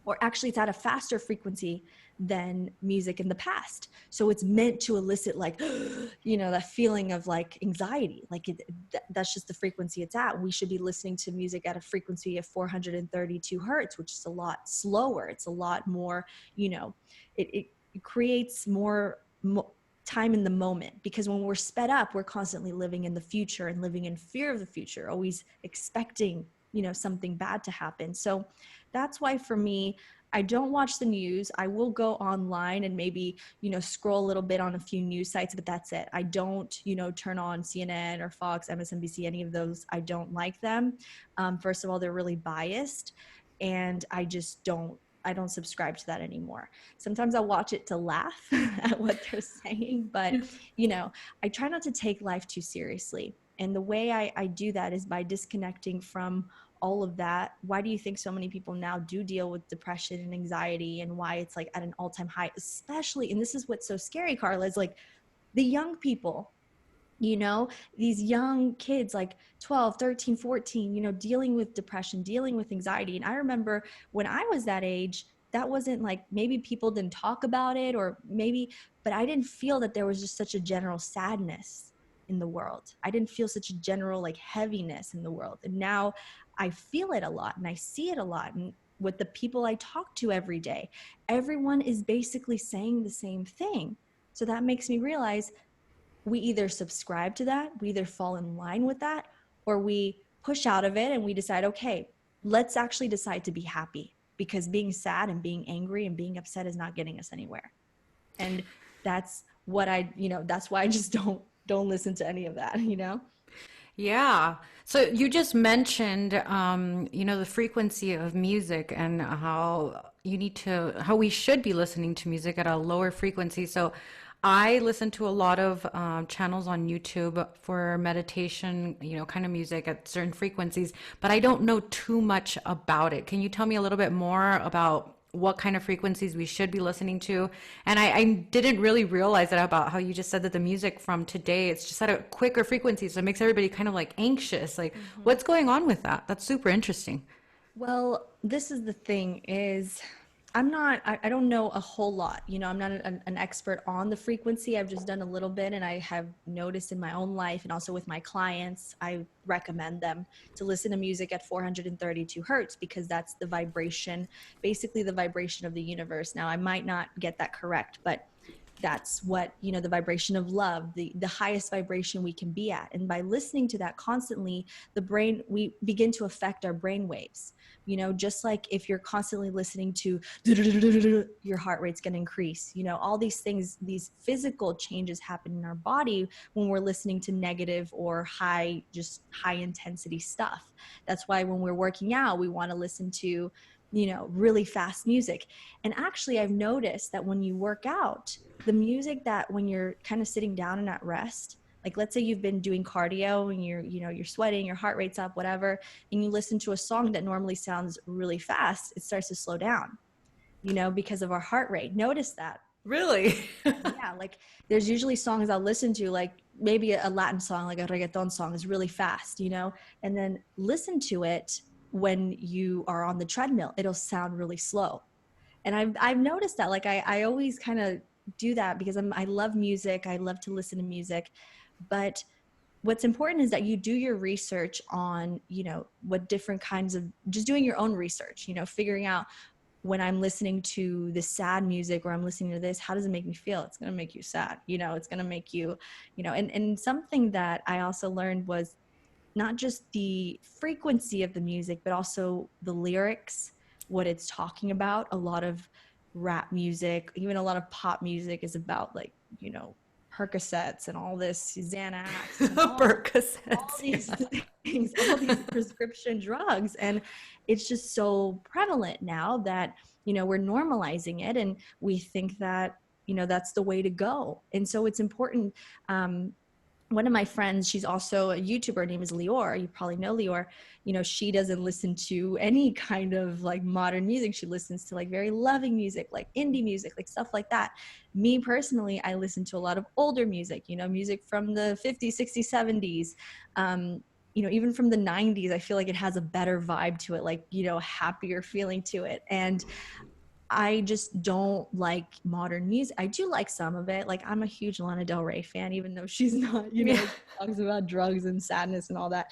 or actually it's at a faster frequency than music in the past. So it's meant to elicit like, that feeling of like anxiety. Like that's just the frequency it's at. We should be listening to music at a frequency of 432 hertz, which is a lot slower. It's a lot more, it creates more time in the moment, because when we're sped up, we're constantly living in the future and living in fear of the future, always expecting, something bad to happen. So that's why for me, I don't watch the news. I will go online and maybe, scroll a little bit on a few news sites, but that's it. I don't, turn on CNN or Fox, MSNBC, any of those. I don't like them. First of all, they're really biased, and I don't subscribe to that anymore. Sometimes I'll watch it to laugh at what they're saying, but I try not to take life too seriously. And the way I do that is by disconnecting from all of that. Why do you think so many people now do deal with depression and anxiety, and why it's like at an all-time high, especially, and this is what's so scary, Carla, is like the young people, these young kids like 12, 13, 14, dealing with depression, dealing with anxiety. And I remember when I was that age, that wasn't like, maybe people didn't talk about it, or maybe, but I didn't feel that there was just such a general sadness in the world. I didn't feel such a general like heaviness in the world. And now I feel it a lot and I see it a lot. And with the people I talk to every day, everyone is basically saying the same thing. So that makes me realize we either subscribe to that, we either fall in line with that, or we push out of it and we decide, okay, let's actually decide to be happy, because being sad and being angry and being upset is not getting us anywhere. And that's what that's why I just don't listen to any of that. Yeah. So you just mentioned, the frequency of music and how we should be listening to music at a lower frequency. So I listen to a lot of channels on YouTube for meditation, kind of music at certain frequencies, but I don't know too much about it. Can you tell me a little bit more about what kind of frequencies we should be listening to? And I didn't really realize that about how you just said that the music from today, it's just at a quicker frequency. So it makes everybody kind of like anxious. Like, Mm-hmm. what's going on with that? That's super interesting. Well, this is the thing is I don't know a whole lot. I'm not an expert on the frequency. I've just done a little bit, and I have noticed in my own life and also with my clients, I recommend them to listen to music at 432 hertz, because that's the vibration, basically the vibration of the universe. Now, I might not get that correct, but that's what, the vibration of love, the highest vibration we can be at. And by listening to that constantly, we begin to affect our brain waves. Just like if you're constantly listening to your heart rate's going to increase. All these things, these physical changes happen in our body when we're listening to negative or just high intensity stuff. That's why when we're working out, we want to listen to really fast music. And actually, I've noticed that when you work out, the music that when you're kind of sitting down and at rest, like let's say you've been doing cardio and you're sweating, your heart rate's up, whatever, and you listen to a song that normally sounds really fast, it starts to slow down, because of our heart rate. Notice that. Really? Yeah, like there's usually songs I'll listen to, like maybe a Latin song, like a reggaeton song is really fast, and then listen to it when you are on the treadmill, it'll sound really slow. And I've noticed that, like I always kind of do that because I love music. I love to listen to music. But what's important is that you do your research on, what different kinds of, just doing your own research, figuring out, when I'm listening to this sad music or I'm listening to this, how does it make me feel? It's going to make you sad. It's going to make you, and something that I also learned was not just the frequency of the music, but also the lyrics, what it's talking about. A lot of rap music, even a lot of pop music is about like, Percocets and all this Xanax and all Percocets. these Yeah. things, all these prescription drugs. And it's just so prevalent now that, we're normalizing it and we think that, that's the way to go. And so it's important. One of my friends, she's also a YouTuber, her name is Lior. You probably know Lior. She doesn't listen to any kind of like modern music. She listens to like very loving music, like indie music, like stuff like that. Me personally, I listen to a lot of older music, music from the 50s, 60s, 70s. Even from the 90s, I feel like it has a better vibe to it, like, happier feeling to it. And I just don't like modern music. I do like some of it. Like I'm a huge Lana Del Rey fan, even though she's not, Yeah. she talks about drugs and sadness and all that.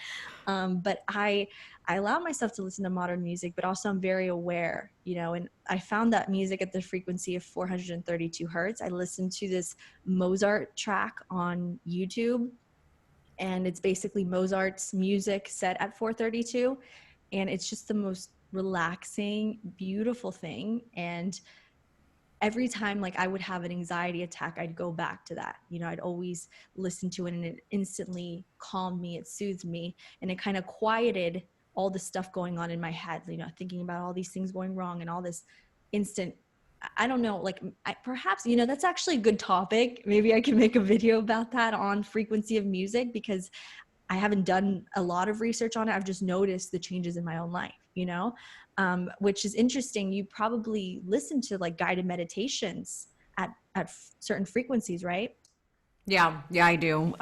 But I allow myself to listen to modern music, but also I'm very aware, and I found that music at the frequency of 432 hertz. I listened to this Mozart track on YouTube, and it's basically Mozart's music set at 432, and it's just the most relaxing, beautiful thing. And every time like I would have an anxiety attack, I'd go back to that. I'd always listen to it and it instantly calmed me, it soothed me, and it kind of quieted all the stuff going on in my head, thinking about all these things going wrong and all this instant, I don't know, like perhaps, that's actually a good topic. Maybe I can make a video about that on frequency of music, because I haven't done a lot of research on it. I've just noticed the changes in my own life, which is interesting. You probably listen to like guided meditations at certain frequencies, right? Yeah, I do.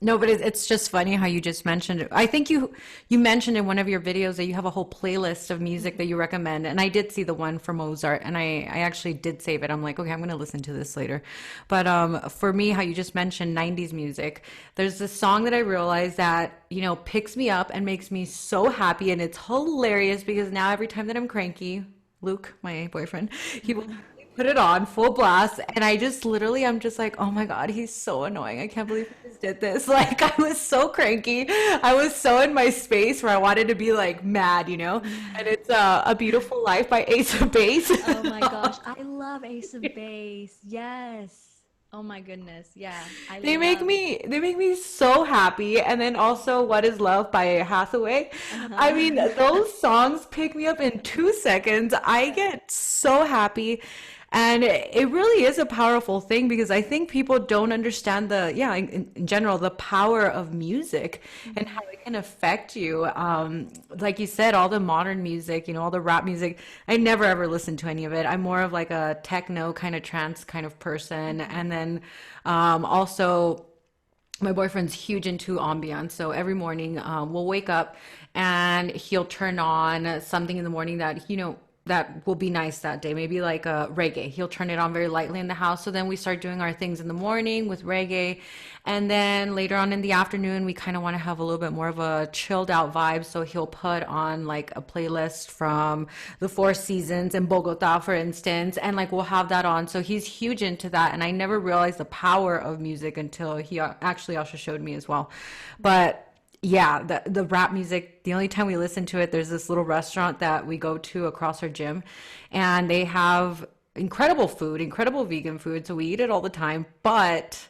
No, but it's just funny how you just mentioned it. I think you mentioned in one of your videos that you have a whole playlist of music that you recommend, and I did see the one for Mozart, and I actually did save it. I'm like, okay, I'm gonna listen to this later. But for me, how you just mentioned 90s music, there's this song that I realized that picks me up and makes me so happy, and it's hilarious because now every time that I'm cranky, Luke, my boyfriend, he will put it on full blast, and I just literally I'm just like, oh my god, he's so annoying. I can't believe he just did this. Like, I was so cranky, I was so in my space where I wanted to be like mad. And it's A Beautiful Life by Ace of Base. Oh my gosh, I love Ace of Base. Yes. Oh my goodness. Yeah, I love. They make me so happy. And then also What Is Love by Hathaway. I mean, Uh-huh. those songs pick me up in 2 seconds. I Yeah. get so happy. And it really is a powerful thing because I think people don't understand yeah, in general, the power of music and how Mhm. it can affect you. Like you said, all the modern music, all the rap music, I never ever listened to any of it. I'm more of like a techno kind of trance kind of person. Mhm. And then also, my boyfriend's huge into ambiance. So every morning we'll wake up and he'll turn on something in the morning that will be nice that day. Maybe like reggae. He'll turn it on very lightly in the house. So then we start doing our things in the morning with reggae. And then later on in the afternoon, we kind of want to have a little bit more of a chilled out vibe. So he'll put on like a playlist from the Four Seasons in Bogota, for instance. And like we'll have that on. So he's huge into that. And I never realized the power of music until he actually also showed me as well. But yeah, the rap music, the only time we listen to it, there's this little restaurant that we go to across our gym, and they have incredible food, incredible vegan food. So we eat it all the time, but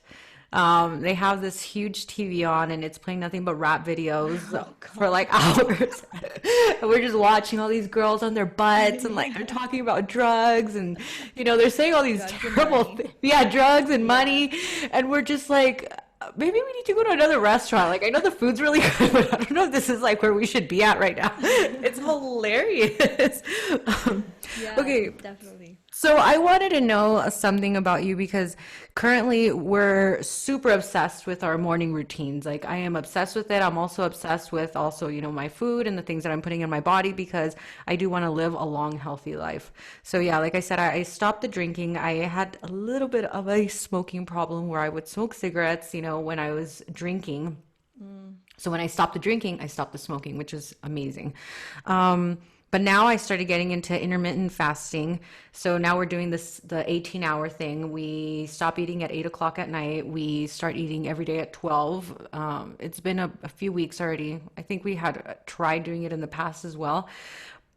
they have this huge TV on and it's playing nothing but rap videos Oh for God. like hours. And we're just watching all these girls on their butts and like they're Yeah. talking about drugs and they're saying all these Drugs and terrible money. things. Yeah, drugs and Yeah. money. And we're just like, maybe we need to go to another restaurant. Like, I know the food's really good, but I don't know if this is like where we should be at right now. It's hilarious. Um, Yeah, okay, definitely. so I wanted to know something about you because currently we're super obsessed with our morning routines. Like I am obsessed with it. I'm also obsessed with my food and the things that I'm putting in my body because I do want to live a long, healthy life. So yeah, like I said, I stopped the drinking. I had a little bit of a smoking problem where I would smoke cigarettes, when I was drinking. Mm. So when I stopped the drinking, I stopped the smoking, which is amazing. But now I started getting into intermittent fasting. So now we're doing the 18-hour thing. We stop eating at 8 o'clock at night. We start eating every day at 12. It's been a few weeks already. I think we had tried doing it in the past as well.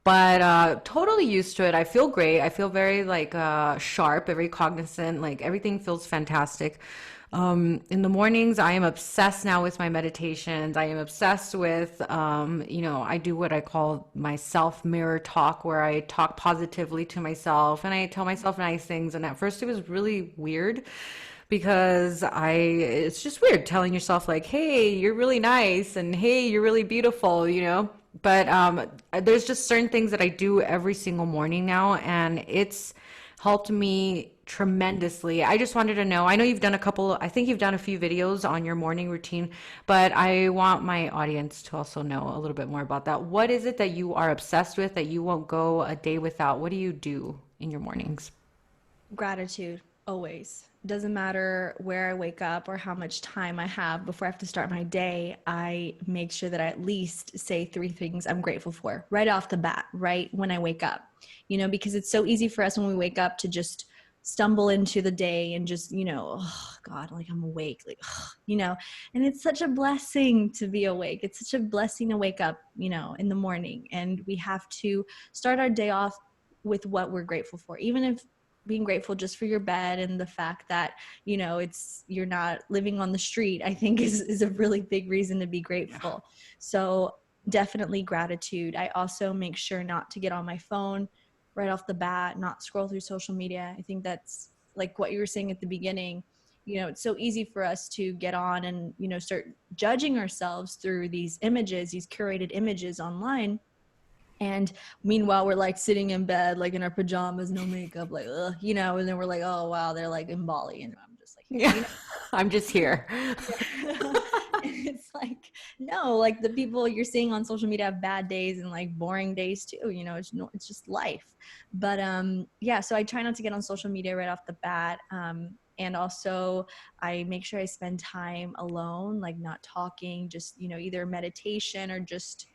But totally used to it. I feel great. I feel very like sharp, very cognizant. Like everything feels fantastic. In the mornings, I am obsessed now with my meditations. I am obsessed with, I do what I call my self mirror talk, where I talk positively to myself and I tell myself nice things. And at first, it was really weird because it's just weird telling yourself, like, hey, you're really nice and hey, you're really beautiful. But there's just certain things that I do every single morning now, and it's helped me tremendously. I just wanted to know, I know I think you've done a few videos on your morning routine, but I want my audience to also know a little bit more about that. What is it that you are obsessed with that you won't go a day without? What do you do in your mornings? Gratitude, always. Doesn't matter where I wake up or how much time I have before I have to start my day, I make sure that I at least say three things I'm grateful for right off the bat, right when I wake up. Because it's so easy for us when we wake up to just stumble into the day and just, oh God, like I'm awake, like, and it's such a blessing to be awake. It's such a blessing to wake up, in the morning. And we have to start our day off with what we're grateful for, even if being grateful just for your bed and the fact that it's you're not living on the street, I think is a really big reason to be Yeah. grateful. So definitely gratitude. I also make sure not to get on my phone right off the bat, not scroll through social media. I think that's like what you were saying at the beginning. It's so easy for us to get on and start judging ourselves through these images, these curated images online. And meanwhile, we're like sitting in bed, like in our pajamas, no makeup, like, ugh, and then we're like, oh, wow, they're like in Bali. And I'm just like here, Yeah. I'm just here. Yeah. And it's like, no, like the people you're seeing on social media have bad days and like boring days too. You know, it's no, it's just life. But yeah, so I try not to get on social media right off the bat. And also I make sure I spend time alone, like not talking, just, you know, either meditation or just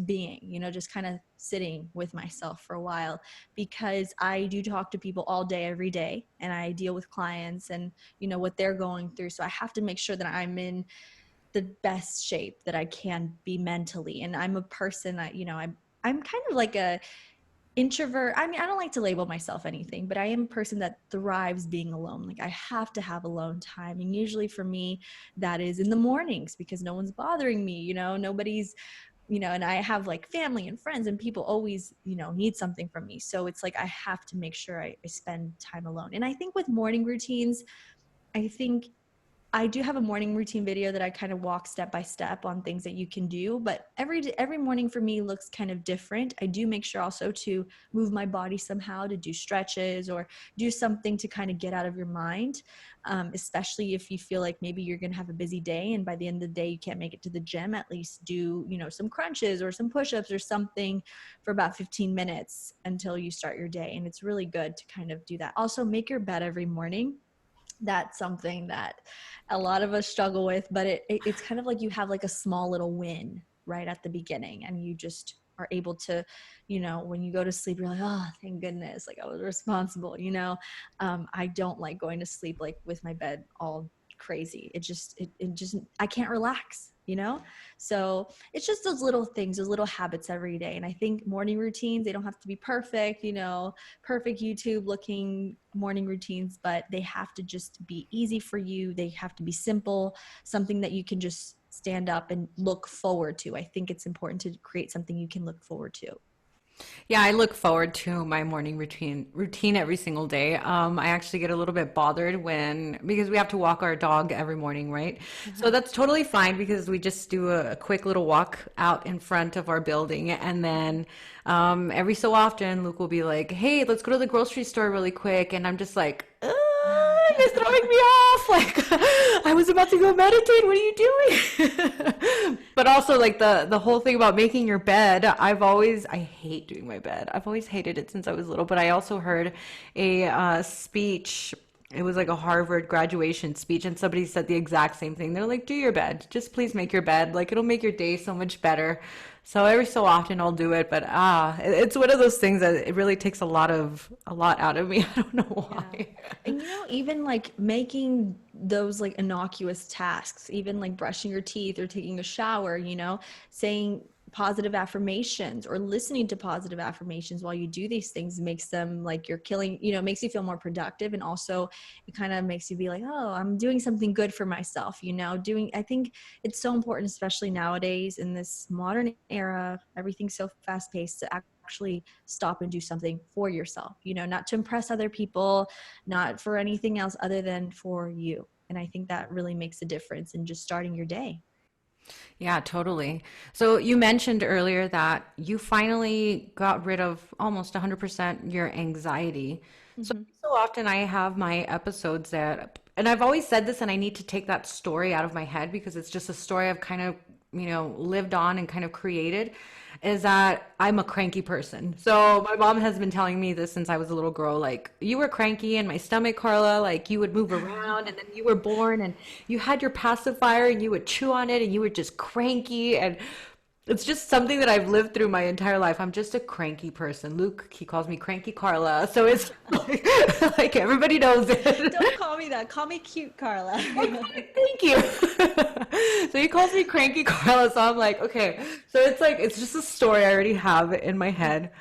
being, you know, just kind of sitting with myself for a while, because I do talk to people all day, every day, and I deal with clients and, you know, what they're going through. So I have to make sure that I'm in the best shape that I can be mentally. And I'm a person that, you know, I'm kind of like a introvert. I mean, I don't like to label myself anything, but I am a person that thrives being alone. Like I have to have alone time. And usually for me, that is in the mornings because no one's bothering me, you know, nobody's, you know, and I have like family and friends and people always, you know, need something from me. So it's like I have to make sure I spend time alone. And I think with morning routines, I think I do have a morning routine video that I kind of walk step by step on things that you can do, but every morning for me looks kind of different. I do make sure also to move my body somehow, to do stretches or do something to kind of get out of your mind, especially if you feel like maybe you're going to have a busy day and by the end of the day you can't make it to the gym. At least do, you know, some crunches or some push-ups or something for about 15 minutes until you start your day. And it's really good to kind of do that. Also, make your bed every morning. That's something that a lot of us struggle with, but it's kind of like you have like a small little win right at the beginning and you just are able to, you know, when you go to sleep, you're like, oh, thank goodness, like I was responsible, you know. I don't like going to sleep like with my bed all crazy. It just I can't relax, you know. So it's just those little things, those little habits every day. And I think morning routines, they don't have to be perfect, you know, perfect YouTube looking morning routines, but they have to just be easy for you. They have to be simple, something that you can just stand up and look forward to. I think it's important to create something you can look forward to. Yeah, I look forward to my morning routine every single day. I actually get a little bit bothered when because we have to walk our dog every morning, right? So Uh-huh. that's totally fine because we just do a quick little walk out in front of our building, and then every so often Luke will be like, "Hey, let's go to the grocery store really quick," and I'm just like, you're throwing me off. Like I was about to go meditate. What are you doing?" But also like the whole thing about making your bed, I hate doing my bed. I've always hated it since I was little. But I also heard a speech. It was like a Harvard graduation speech, and somebody said the exact same thing. They're like, "Do your bed. Just please make your bed. Like it'll make your day so much better." So every so often I'll do it, but it's one of those things that it really takes a lot out of me. I don't know Yeah. why. And you know, even like making those like innocuous tasks, even like brushing your teeth or taking a shower, you know, saying positive affirmations or listening to positive affirmations while you do these things makes them like you're killing, you know, makes you feel more productive. And also it kind of makes you be like, oh, I'm doing something good for myself, you know, I think it's so important, especially nowadays in this modern era, everything's so fast paced, to actually stop and do something for yourself, you know, not to impress other people, not for anything else other than for you. And I think that really makes a difference in just starting your day. Yeah, totally. So you mentioned earlier that you finally got rid of almost 100% your anxiety. So Mm-hmm. so often I have my episodes that, and I've always said this, and I need to take that story out of my head because it's just a story I've kind of, lived on and kind of created, is that I'm a cranky person. So my mom has been telling me this since I was a little girl, like, you were cranky in my stomach, Carla, like you would move around and then you were born and you had your pacifier and you would chew on it and you were just cranky. And it's just something that I've lived through my entire life. I'm just a cranky person. Luke, he calls me Cranky Carla. So it's like everybody knows it. Don't call me that. Call me cute Carla. Okay, thank you. So he calls me Cranky Carla. So I'm like, okay. So it's like, it's just a story I already have in my head.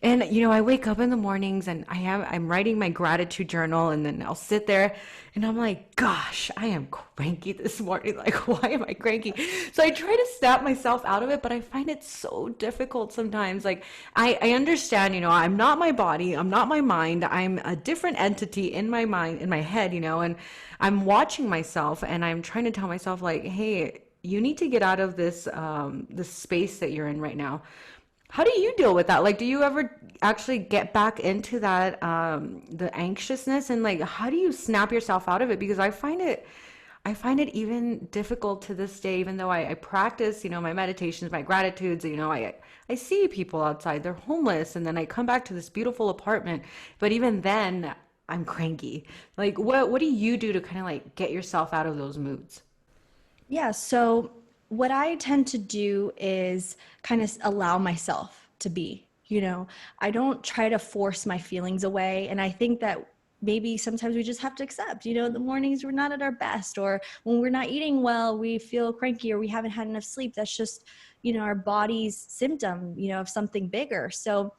And I wake up in the mornings and I'm writing my gratitude journal, and then I'll sit there and I'm like, gosh, I am cranky this morning. Like, why am I cranky? So I try to snap myself out of it, but I find it so difficult sometimes. Like I understand, I'm not my body, I'm not my mind, I'm a different entity in my mind, in my head, and I'm watching myself and I'm trying to tell myself like, hey, you need to get out of this space that you're in right now. How do you deal with that? Like, do you ever actually get back into that, the anxiousness, and like, how do you snap yourself out of it? Because I find it even difficult to this day, even though I practice, my meditations, my gratitudes, I see people outside, they're homeless, and then I come back to this beautiful apartment. But even then, I'm cranky. Like, what do you do to kind of like get yourself out of those moods? Yeah, so what I tend to do is kind of allow myself to be, I don't try to force my feelings away. And I think that maybe sometimes we just have to accept, the mornings we're not at our best, or when we're not eating well, we feel cranky or we haven't had enough sleep. That's just, our body's symptom, of something bigger. So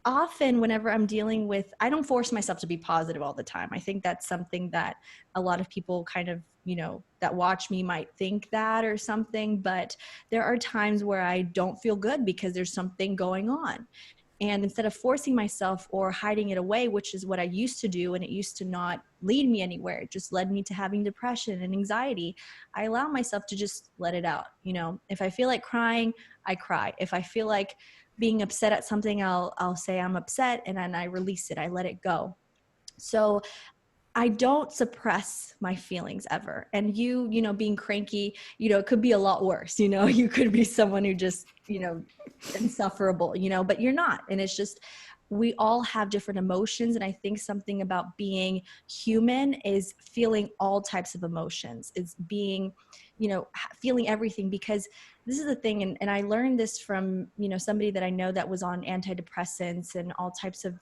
often whenever I'm dealing with, I don't force myself to be positive all the time. I think that's something that a lot of people kind of, that watch me might think that or something, but there are times where I don't feel good because there's something going on. And instead of forcing myself or hiding it away, which is what I used to do, and it used to not lead me anywhere, it just led me to having depression and anxiety. I allow myself to just let it out. If I feel like crying, I cry. If I feel like being upset at something, I'll say I'm upset, and then I release it. I let it go. So I don't suppress my feelings ever. And being cranky, it could be a lot worse. You could be someone who just, insufferable, but you're not. And it's just, we all have different emotions. And I think something about being human is feeling all types of emotions. It's being, feeling everything, because this is the thing. And I learned this from, somebody that I know that was on antidepressants and all types of,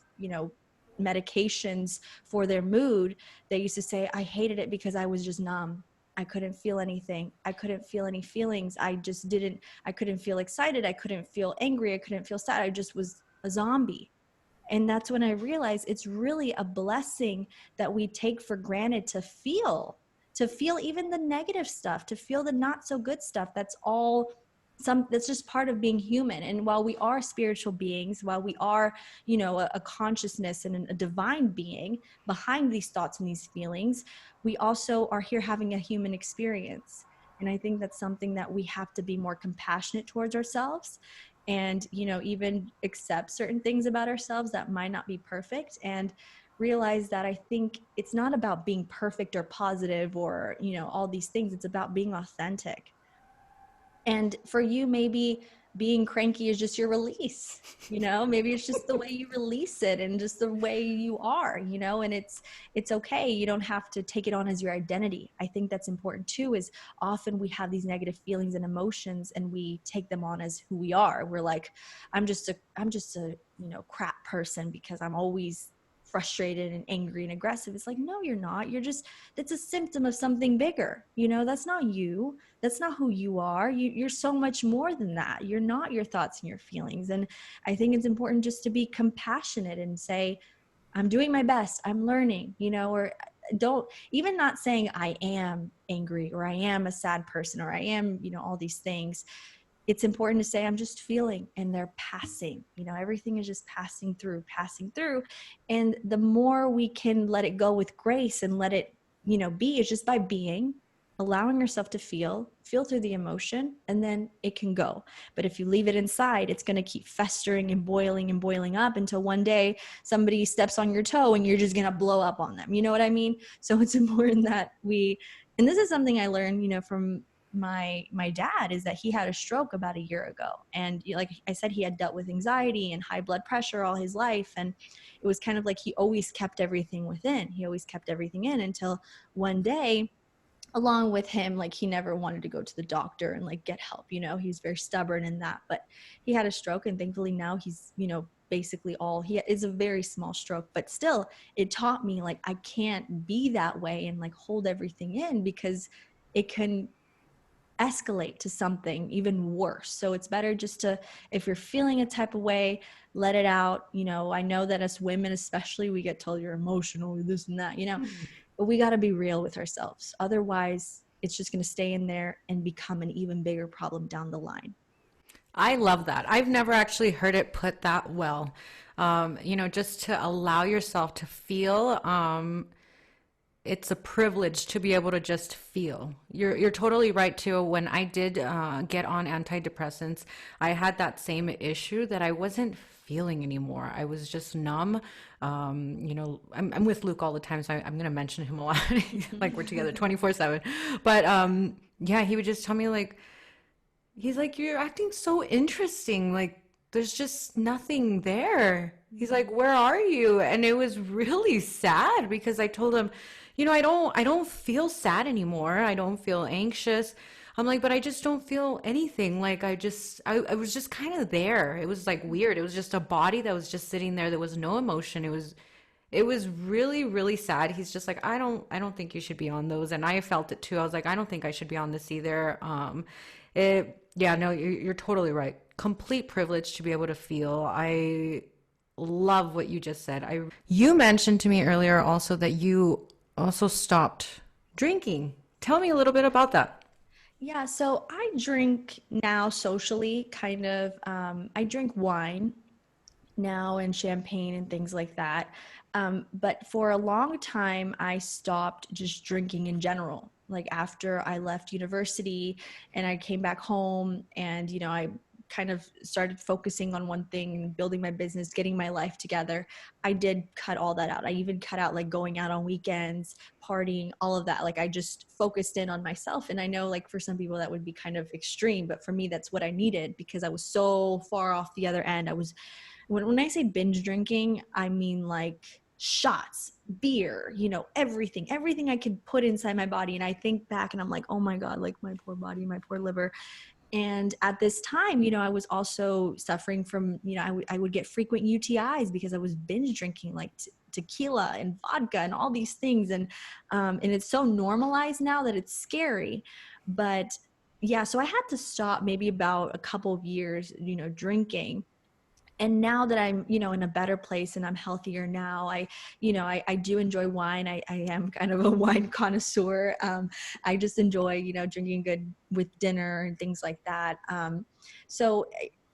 medications for their mood. They used to say, I hated it because I was just numb. I couldn't feel anything. I couldn't feel any feelings. I couldn't feel excited. I couldn't feel angry. I couldn't feel sad. I just was a zombie. And that's when I realized it's really a blessing that we take for granted to feel even the negative stuff, to feel the not so good stuff. That's just part of being human. And while we are spiritual beings, while we are, a consciousness and a divine being behind these thoughts and these feelings, we also are here having a human experience. And I think that's something that we have to be more compassionate towards ourselves, and even accept certain things about ourselves that might not be perfect, and realize that I think it's not about being perfect or positive or all these things. It's about being authentic. And for you, maybe being cranky is just your release, maybe it's just the way you release it and just the way you are, and it's okay. You don't have to take it on as your identity. I think that's important too, is often we have these negative feelings and emotions and we take them on as who we are. We're like, I'm just a crap person because I'm always frustrated and angry and aggressive. It's like, no, you're not. That's a symptom of something bigger. That's not you. That's not who you are. You're so much more than that. You're not your thoughts and your feelings. And I think it's important just to be compassionate and say, I'm doing my best. I'm learning, or don't even, not saying I am angry or I am a sad person or I am, all these things. It's important to say, I'm just feeling, and they're passing. Everything is just passing through. And the more we can let it go with grace and let it, be, is just by being, allowing yourself to feel through the emotion, and then it can go. But if you leave it inside, it's going to keep festering and boiling up until one day somebody steps on your toe and you're just going to blow up on them. You know what I mean? So it's important that and this is something I learned, from my dad, is that he had a stroke about a year ago. And like I said, he had dealt with anxiety and high blood pressure all his life. And it was kind of like he always kept everything within. He always kept everything in, until one day, along with him, like, he never wanted to go to the doctor and like get help. He's very stubborn in that. But he had a stroke, and thankfully now he's, basically he is a very small stroke. But still, it taught me, like, I can't be that way and like hold everything in, because it can escalate to something even worse. So it's better just to, if you're feeling a type of way, let it out. I know that as women especially, we get told you're emotional, or this and that, but we got to be real with ourselves. Otherwise, it's just going to stay in there and become an even bigger problem down the line. I love that. I've never actually heard it put that well. Just to allow yourself to feel. It's a privilege to be able to just feel. You're totally right too. When I did get on antidepressants, I had that same issue that I wasn't feeling anymore. I was just numb. I'm with Luke all the time, so I'm going to mention him a lot. Like we're together 24/7. But yeah, he would just tell me like, he's like, you're acting so interesting. Like, there's just nothing there. He's like, where are you? And it was really sad because I told him, I don't feel sad anymore. I don't feel anxious. I'm like, but I just don't feel anything. Like I was just kind of there. It was like weird. It was just a body that was just sitting there. There was no emotion. It was really, really sad. He's just like, I don't think you should be on those. And I felt it too. I was like, I don't think I should be on this either. Yeah, no, you're totally right. Complete privilege to be able to feel. I love what you just said. You mentioned to me earlier also that you also stopped drinking. Tell me a little bit about that. Yeah, so I drink now socially, kind of. I drink wine now and champagne and things like that. But for a long time, I stopped just drinking in general. Like after I left university and I came back home and, I kind of started focusing on one thing and building my business, getting my life together. I did cut all that out. I even cut out like going out on weekends, partying, all of that. Like I just focused in on myself. And I know like for some people that would be kind of extreme, but for me, that's what I needed because I was so far off the other end. When I say binge drinking, I mean like shots, beer, everything I could put inside my body. And I think back and I'm like, oh my God, like my poor body, my poor liver. And at this time, I was also suffering from, I would get frequent UTIs because I was binge drinking like tequila and vodka and all these things. And it's so normalized now that it's scary. But yeah, so I had to stop maybe about a couple of years, drinking. And now that I'm, in a better place and I'm healthier now, I do enjoy wine. I am kind of a wine connoisseur. I just enjoy, drinking good with dinner and things like that. So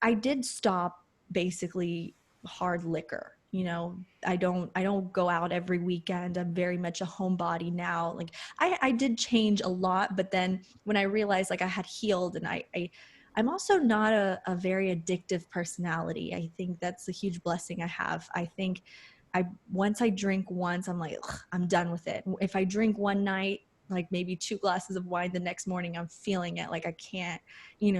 I did stop basically hard liquor. I don't go out every weekend. I'm very much a homebody now. Like I did change a lot, but then when I realized like I had healed and I'm also not a very addictive personality. I think that's a huge blessing I have. I think once I drink once, I'm like, ugh, I'm done with it. If I drink one night, like maybe 2 glasses of wine, the next morning I'm feeling it. Like I can't,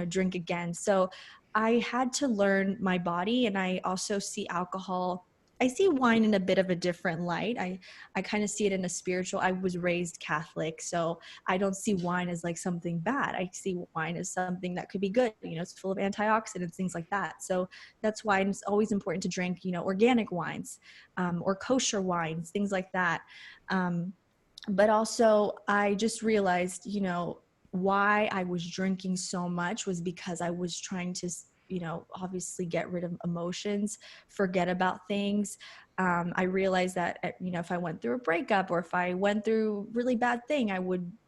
drink again. So I had to learn my body, and I also see alcohol. I see wine in a bit of a different light. I kind of see it in a spiritual. I was raised Catholic, so I don't see wine as like something bad. I see wine as something that could be good. It's full of antioxidants, things like that. So that's why it's always important to drink, organic wines, or kosher wines, things like that. Um, but also, I just realized, why I was drinking so much was because I was trying to, obviously get rid of emotions, forget about things. I realized that, if I went through a breakup or if I went through a really bad thing,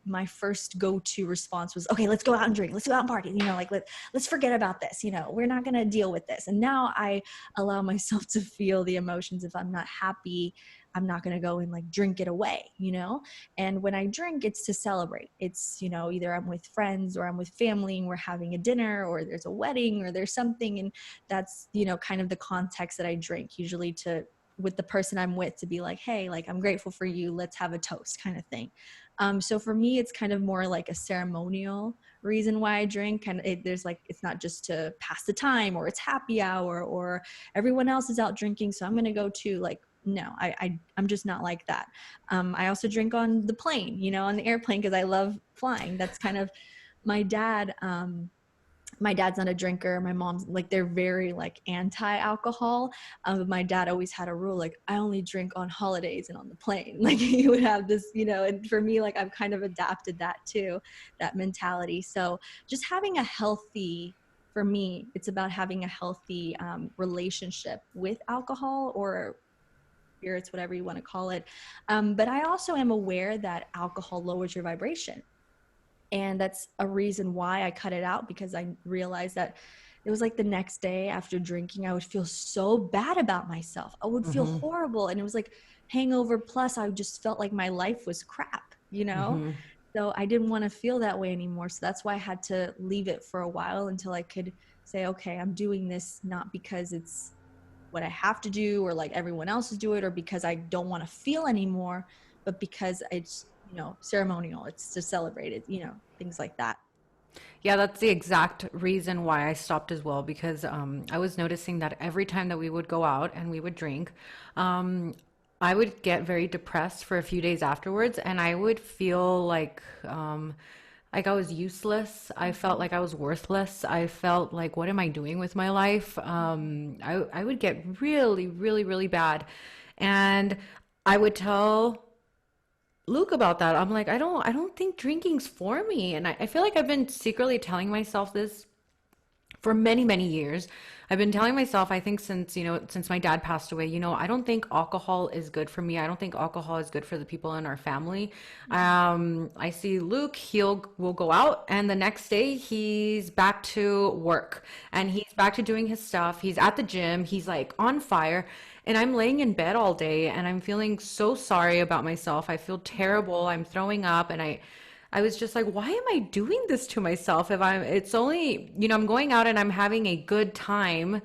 my first go-to response was, okay, let's go out and drink. Let's go out and party. Like let's forget about this. We're not going to deal with this. And now I allow myself to feel the emotions. If I'm not happy, I'm not going to go and like drink it away. And when I drink, it's to celebrate. It's, either I'm with friends or I'm with family and we're having a dinner or there's a wedding or there's something. And that's, kind of the context that I drink, usually with the person I'm with, to be like, hey, like, I'm grateful for you. Let's have a toast kind of thing. So for me, it's kind of more like a ceremonial reason why I drink. And there's like, it's not just to pass the time or it's happy hour or everyone else is out drinking, so I'm going to go too. Like, no, I'm just not like that. I also drink on the plane, on the airplane, because I love flying. That's kind of my dad. My dad's not a drinker. My mom's like, they're very like anti-alcohol. My dad always had a rule, like, I only drink on holidays and on the plane. Like he would have this, and for me, like, I've kind of adapted that too, that mentality. So just having a healthy, for me, it's about having a healthy relationship with alcohol or spirits, whatever you want to call it. But I also am aware that alcohol lowers your vibration. And that's a reason why I cut it out, because I realized that it was like the next day after drinking, I would feel so bad about myself. I would feel Mm-hmm. horrible. And it was like hangover plus I just felt like my life was crap. Mm-hmm. So I didn't want to feel that way anymore. So that's why I had to leave it for a while until I could say, okay, I'm doing this not because it's what I have to do or like everyone else is doing or because I don't want to feel anymore, but because it's, ceremonial, it's to celebrate it, things like that. Yeah, that's the exact reason why I stopped as well, because I was noticing that every time that we would go out and we would drink, um, I would get very depressed for a few days afterwards, and I would feel like I was useless. I felt Mhm. like I was worthless. I felt like, what am I doing with my life? Mhm. I would get really, really, really bad. And I would tell Luke about that. I'm like, I don't think drinking's for me. And I feel like I've been secretly telling myself this for many, many years. I've been telling myself, I think since, since my dad passed away, I don't think alcohol is good for me. I don't think alcohol is good for the people in our family. Mhm. I see Luke, will go out and the next day he's back to work and he's back to doing his stuff. He's at the gym. He's like on fire. And I'm laying in bed all day and I'm feeling so sorry about myself. I feel terrible. I'm throwing up and I was just like, why am I doing this to myself? It's only, I'm going out and I'm having a good time.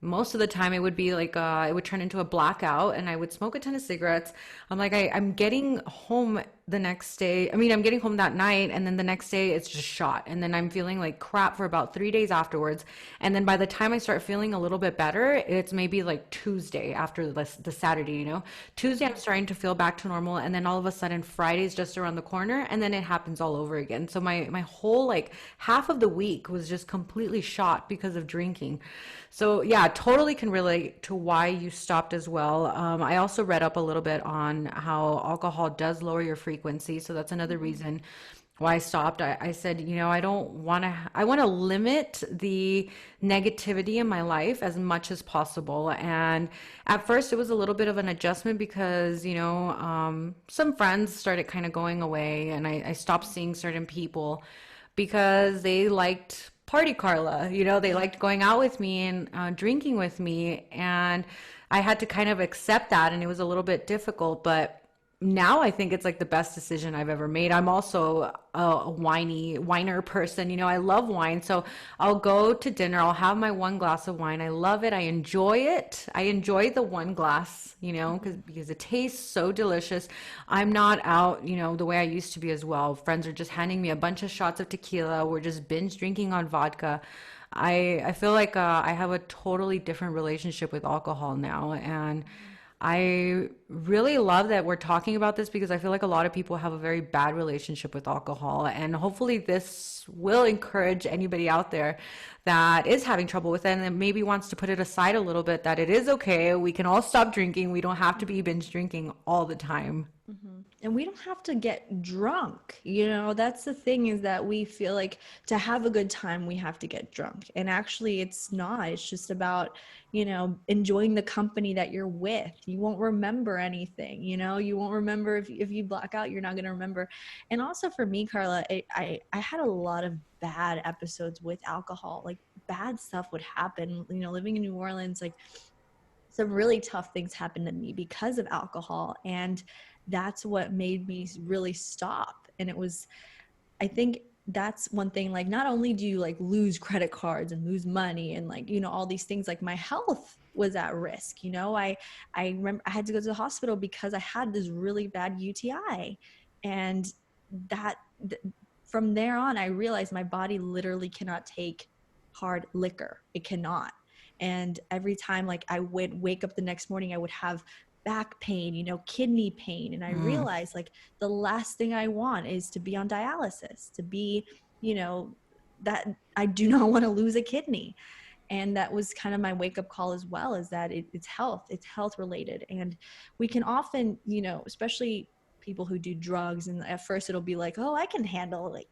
Most of the time, it would be like, it would turn into a blackout and I would smoke a ton of cigarettes. I'm like, I'm getting home the next day. I mean, I'm getting home that night and then the next day it's just shot. And then I'm feeling like crap for about 3 days afterwards. And then by the time I start feeling a little bit better, it's maybe like Tuesday after the Saturday. Tuesday, I'm starting to feel back to normal. And then all of a sudden, Friday's just around the corner and then it happens all over again. So my whole like half of the week was just completely shot because of drinking. So yeah, totally can relate to why you stopped as well. I also read up a little bit on how alcohol does lower your frequency. So that's another Mhm. reason why I stopped. I said, I don't want to, I want to limit the negativity in my life as much as possible. And at first it was a little bit of an adjustment because, some friends started kind of going away and I stopped seeing certain people because they liked party Carla. They liked going out with me and drinking with me. And I had to kind of accept that. And it was a little bit difficult. But now I think it's like the best decision I've ever made. I'm also a whiner person. I love wine. So I'll go to dinner, I'll have my one glass of wine. I love it. I enjoy it. I enjoy the one glass, Mhm. because it tastes so delicious. I'm not out, the way I used to be as well. Friends are just handing me a bunch of shots of tequila. We're just binge drinking on vodka. I feel like I have a totally different relationship with alcohol now, and I really love that we're talking about this because I feel like a lot of people have a very bad relationship with alcohol. And hopefully, this will encourage anybody out there that is having trouble with it and maybe wants to put it aside a little bit, that it is okay. We can all stop drinking. We don't have to be binge drinking all the time. And we don't have to get drunk. That's the thing is that we feel like to have a good time, we have to get drunk. And actually, it's not. It's just about, enjoying the company that you're with. You won't remember anything, you won't remember if you black out, you're not going to remember. And also for me, Carla, I had a lot of bad episodes with alcohol. Like bad stuff would happen, living in New Orleans, like some really tough things happened to me because of alcohol. And that's what made me really stop. And it was, I think that's one thing, like not only do you like lose credit cards and lose money and like, all these things, like my health was at risk. I remember I had to go to the hospital because I had this really bad UTI. And that from there on, I realized my body literally cannot take hard liquor. It cannot. And every time like I would wake up the next morning, I would have back pain, kidney pain. And I Mm. realized like the last thing I want is to be on dialysis, to be, you know, that I do not want to lose a kidney. And that was kind of my wake up call as well, is that it's health related. And we can often, especially people who do drugs, and at first it'll be like, oh, I can handle like,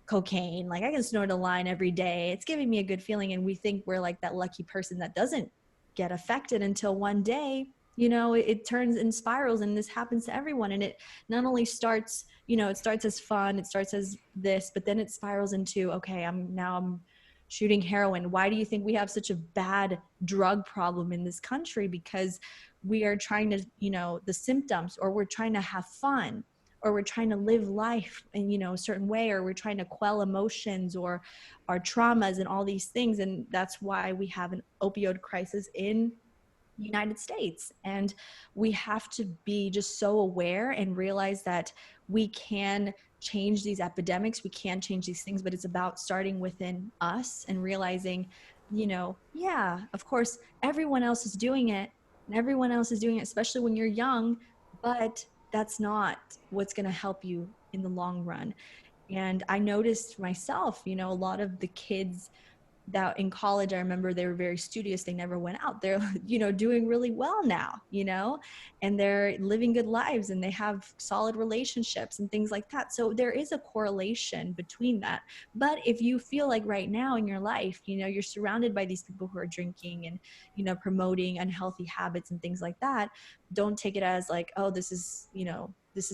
cocaine, like I can snort a line every day, it's giving me a good feeling. And we think we're like that lucky person that doesn't get affected until one day, it turns and spirals. And this happens to everyone. And it not only starts, it starts as fun, it starts as this, but then it spirals into, okay, I'm shooting heroin. Why do you think we have such a bad drug problem in this country? Because we are trying to, the symptoms, or we're trying to have fun, or we're trying to live life in, a certain way, or we're trying to quell emotions or our traumas and all these things. And that's why we have an opioid crisis in United States. And we have to be just so aware and realize that we can change these epidemics, we can change these things, but it's about starting within us and realizing, yeah, of course, everyone else is doing it and everyone else is doing it, especially when you're young, but that's not what's going to help you in the long run. And I noticed myself, a lot of the kids that in college, I remember they were very studious. They never went out. They're, doing really well now, and they're living good lives and they have solid relationships and things like that. So there is a correlation between that. But if you feel like right now in your life, you're surrounded by these people who are drinking and, promoting unhealthy habits and things like that, don't take it as like, oh, this is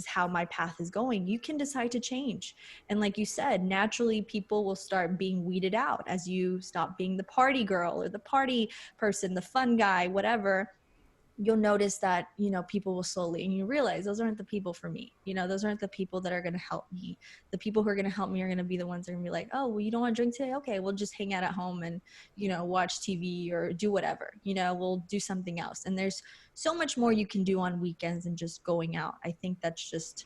how my path is going. You can decide to change. And like you said, naturally people will start being weeded out as you stop being the party girl or the party person, the fun guy, whatever. You'll notice that, people will slowly, and you realize those aren't the people for me. Those aren't the people that are going to help me. The people who are going to help me are going to be the ones that are going to be like, oh, well, you don't want to drink today? Okay, we'll just hang out at home and, watch TV or do whatever, we'll do something else. And there's so much more you can do on weekends than just going out. I think that's just,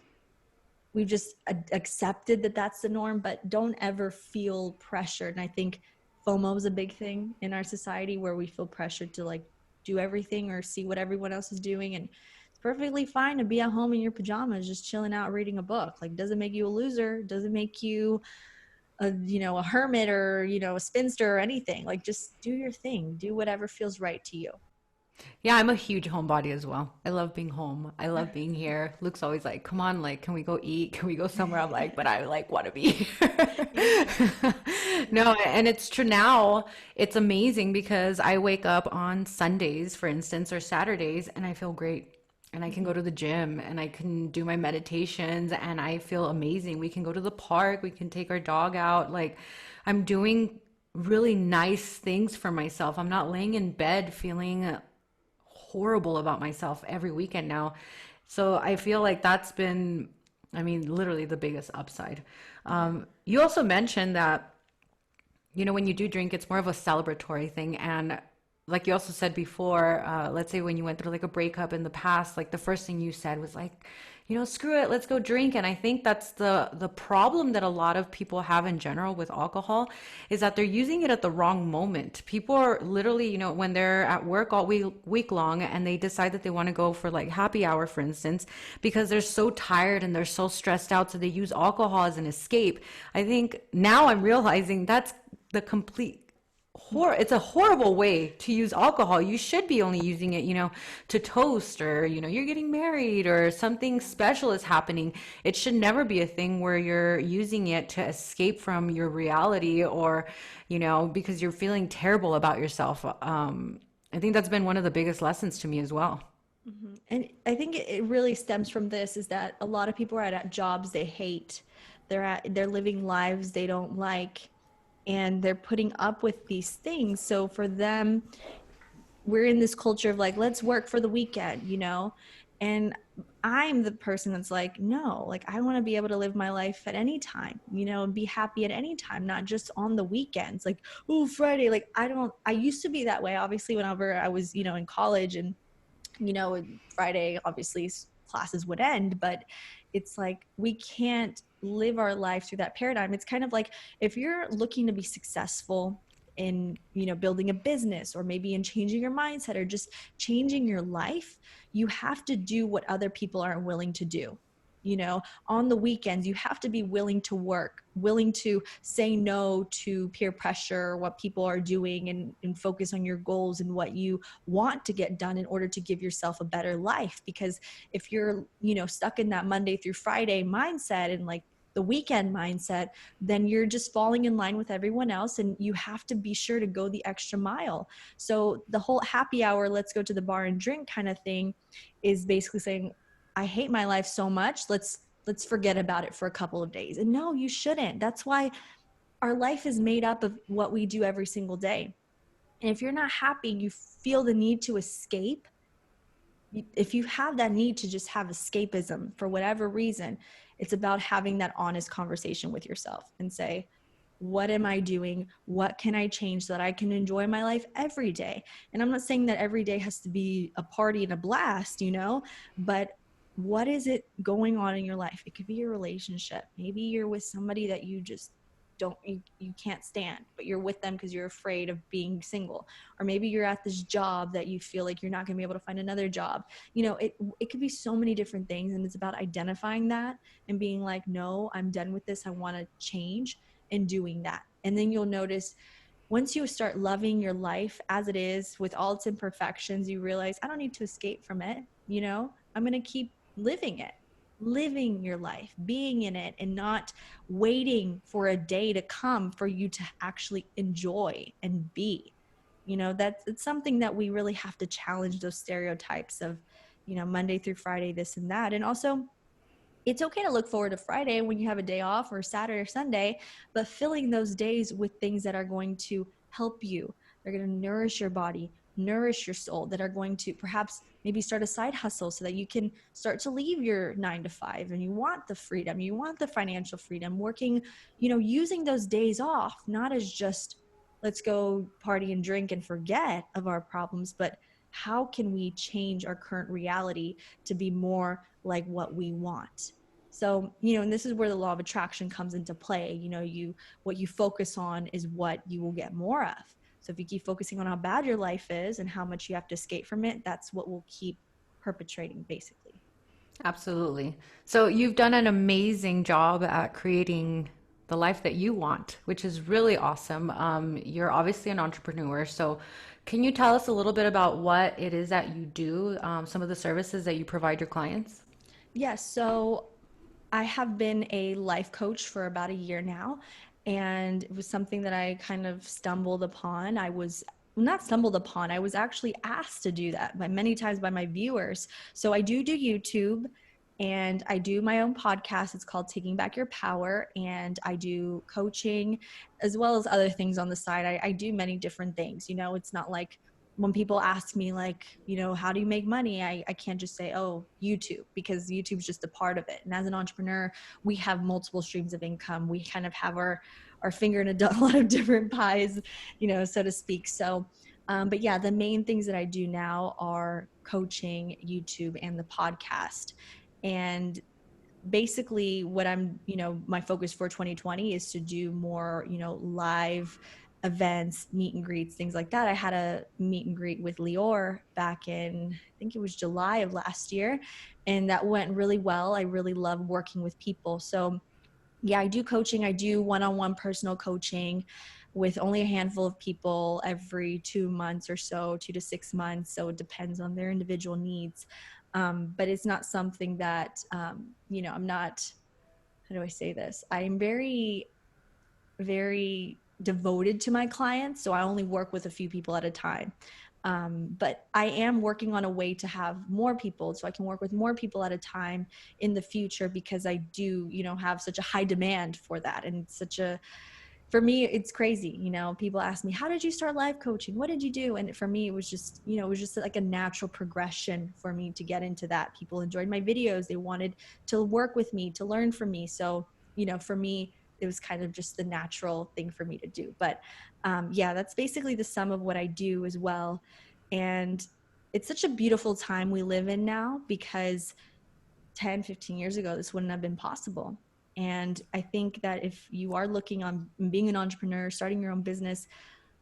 we've just accepted that that's the norm, but don't ever feel pressured. And I think FOMO is a big thing in our society where we feel pressured to like do everything or see what everyone else is doing. And it's perfectly fine to be at home in your pajamas, just chilling out, reading a book. Like, doesn't make you a loser, doesn't make you a hermit or, a spinster or anything. Like, just do your thing, do whatever feels right to you. Yeah, I'm a huge homebody as well. I love being home. I love being here. Luke's always like, "Come on, like, can we go eat? Can we go somewhere?" I'm like, "But I like want to be here." Yeah. No, and it's true now. It's amazing because I wake up on Sundays, for instance, or Saturdays, and I feel great. And I can go Mhm. to the gym and I can do my meditations and I feel amazing. We can go to the park, we can take our dog out. Like, I'm doing really nice things for myself. I'm not laying in bed feeling horrible about myself every weekend now. So I feel like that's been, I mean, literally the biggest upside. Mhm. You also mentioned that, when you do drink, it's more of a celebratory thing. And like you also said before, let's say when you went through like a breakup in the past, like the first thing you said was like, screw it, let's go drink. And I think that's the problem that a lot of people have in general with alcohol is that they're using it at the wrong moment. People are literally, when they're at work all week long and they decide that they want to go for like happy hour, for instance, because they're so tired and they're so stressed out, so they use alcohol as an escape. I think now I'm realizing that's the complete it's a horrible way to use alcohol. You should be only using it, to toast or, you're getting married or something special is happening. It should never be a thing where you're using it to escape from your reality or, because you're feeling terrible about yourself. I think that's been one of the biggest lessons to me as well. Mhm. And I think it really stems from this is that a lot of people are at jobs they hate. They're living lives they don't like and they're putting up with these things. So for them, we're in this culture of like, let's work for the weekend, And I'm the person that's like, no, like I want to be able to live my life at any time, and be happy at any time, not just on the weekends. Like, oh, Friday, like I used to be that way, obviously, whenever I was, in college and Friday, obviously, classes would end, but it's like we can't live our life through that paradigm. It's kind of like if you're looking to be successful in building a business or maybe in changing your mindset or just changing your life, you have to do what other people aren't willing to do. On the weekends, you have to be willing to work, willing to say no to peer pressure, what people are doing, and focus on your goals and what you want to get done in order to give yourself a better life. Because if you're, stuck in that Monday through Friday mindset and like the weekend mindset, then you're just falling in line with everyone else and you have to be sure to go the extra mile. So the whole happy hour, let's go to the bar and drink kind of thing is basically saying, I hate my life so much. Let's forget about it for a couple of days. And no, you shouldn't. That's why our life is made up of what we do every single day. And if you're not happy, you feel the need to escape, if you have that need to just have escapism for whatever reason, it's about having that honest conversation with yourself and say, what am I doing? What can I change so that I can enjoy my life every day? And I'm not saying that every day has to be a party and a blast, but what is it going on in your life? It could be your relationship. Maybe you're with somebody that you just you can't stand, but you're with them because you're afraid of being single. Or maybe you're at this job that you feel like you're not going to be able to find another job. It could be so many different things, and it's about identifying that and being like, no, I'm done with this, I want to change, and doing that. And then you'll notice, once you start loving your life as it is with all its imperfections, you realize, I don't need to escape from it. I'm going to keep living it, living your life, being in it, and not waiting for a day to come for you to actually enjoy and be. That's it's something that we really have to challenge, those stereotypes of, Monday through Friday, this and that. And also, it's okay to look forward to Friday when you have a day off, or Saturday or Sunday, but filling those days with things that are going to help you. They're going to nourish your body, nourish your soul, that are going to perhaps maybe start a side hustle so that you can start to leave your 9 to 5, and you want the freedom, you want the financial freedom, working, using those days off, not as just let's go party and drink and forget of our problems, but how can we change our current reality to be more like what we want? So, and this is where the law of attraction comes into play. What you focus on is what you will get more of. So if you keep focusing on how bad your life is and how much you have to escape from it, that's what will keep perpetrating, basically. Absolutely. So you've done an amazing job at creating the life that you want, which is really awesome. You're obviously an entrepreneur. So can you tell us a little bit about what it is that you do, some of the services that you provide your clients? Yes. So I have been a life coach for about a year now, and it was something that I kind of stumbled upon. I was not stumbled upon, I was actually asked to do that by many times by my viewers. So I do YouTube, and I do my own podcast. It's called Taking Back Your Power, and I do coaching as well as other things on the side. I do many different things. It's not like when people ask me, like, how do you make money? I can't just say, oh, YouTube, because YouTube's just a part of it. And as an entrepreneur, we have multiple streams of income. We kind of have our finger in a lot of different pies, so to speak. So, but yeah, the main things that I do now are coaching, YouTube, and the podcast. And basically what I'm, my focus for 2020 is to do more, live events, meet and greets, things like that. I had a meet and greet with Lior back in, I think it was July of last year, and that went really well. I really love working with people. So yeah, I do coaching. I do one-on-one personal coaching with only a handful of people every 2 months or so, 2 to 6 months. So it depends on their individual needs. But it's not something that, I'm not, how do I say this? I'm very, very devoted to my clients. So I only work with a few people at a time. But I am working on a way to have more people so I can work with more people at a time in the future, because I do, have such a high demand for that. And for me, it's crazy. People ask me, how did you start life coaching? What did you do? And for me, it was just, it was just like a natural progression for me to get into that. People enjoyed my videos. They wanted to work with me, to learn from me. So, for me, it was kind of just the natural thing for me to do. But yeah, that's basically the sum of what I do as well. And it's such a beautiful time we live in now, because 10, 15 years ago, this wouldn't have been possible. And I think that if you are looking on being an entrepreneur, starting your own business,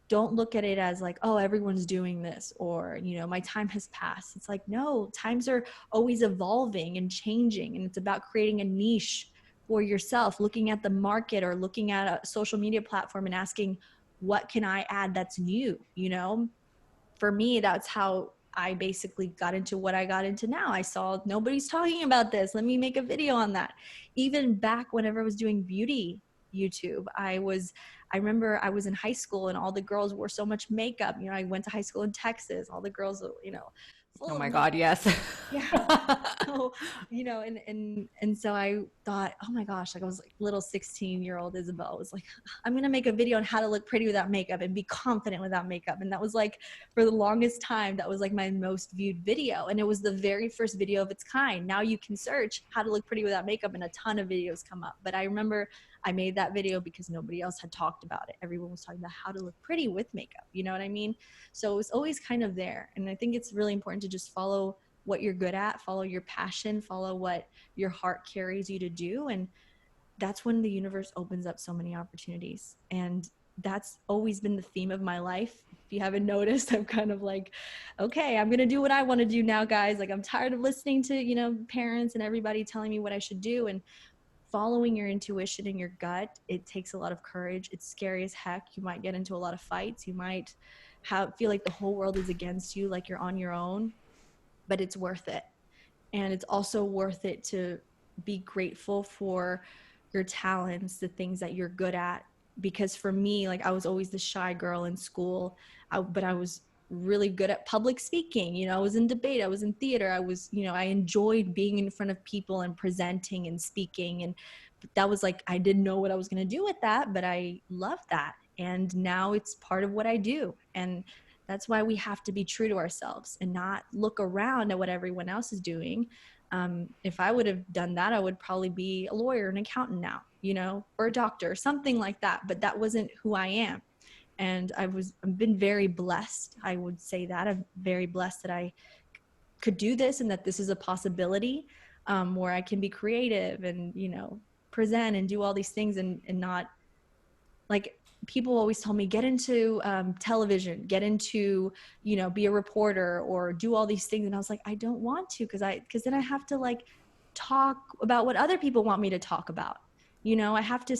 don't look at it as like, oh, everyone's doing this, or, my time has passed. It's like, no, times are always evolving and changing. And it's about creating a niche for yourself, looking at the market or looking at a social media platform and asking, what can I add that's new? For me, that's how I basically got into what I got into now. I saw nobody's talking about this. Let me make a video on that. Even back whenever I was doing beauty YouTube, I remember I was in high school and all the girls wore so much makeup. I went to high school in Texas. All the girls, Oh full of my makeup. God, yes. Yeah. So, and so I thought, oh my gosh, like I was like little 16-year-old Isabel was like, I'm gonna make a video on how to look pretty without makeup and be confident without makeup. And that was like for the longest time, that was like my most viewed video. And it was the very first video of its kind. Now you can search how to look pretty without makeup and a ton of videos come up. But I remember I made that video because nobody else had talked about it. Everyone was talking about how to look pretty with makeup. You know what I mean? So it was always kind of there. And I think it's really important to just follow what you're good at, follow your passion, follow what your heart carries you to do. And that's when the universe opens up so many opportunities. And that's always been the theme of my life. If you haven't noticed, I'm kind of like, okay, I'm going to do what I want to do now, guys. Like, I'm tired of listening to, parents and everybody telling me what I should do. And following your intuition and your gut, it takes a lot of courage. It's scary as heck. You might get into a lot of fights. You might feel like the whole world is against you, like you're on your own, but it's worth it. And it's also worth it to be grateful for your talents, the things that you're good at. Because for me, like I was always the shy girl in school, but I was really good at public speaking. I was in debate, I was in theater, I enjoyed being in front of people and presenting and speaking. And that was like, I didn't know what I was going to do with that, but I loved that. And now it's part of what I do. And that's why we have to be true to ourselves and not look around at what everyone else is doing. If I would have done that, I would probably be a lawyer, an accountant now, or a doctor, something like that. But that wasn't who I am. And I've been very blessed. I would say that I'm very blessed that I could do this and that this is a possibility, where I can be creative and, present and do all these things and not like people always tell me get into television, get into, be a reporter or do all these things. And I was like, I don't want to, because then I have to like talk about what other people want me to talk about. I have to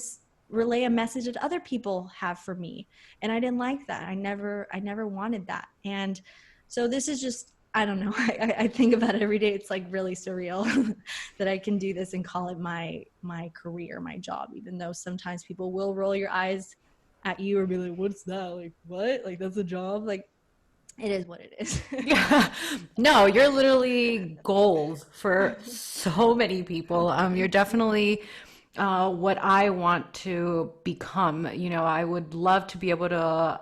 relay a message that other people have for me. And I didn't like that. I never wanted that. And so this is just, I don't know. I think about it every day. It's like really surreal that I can do this and call it my career, my job, even though sometimes people will roll your eyes at you or be like, what's that? Like, what? Like, that's a job? Like, it is what it is. Yeah. No, you're literally goals for so many people. You're Thank you. definitely what I want to become. I would love to be able to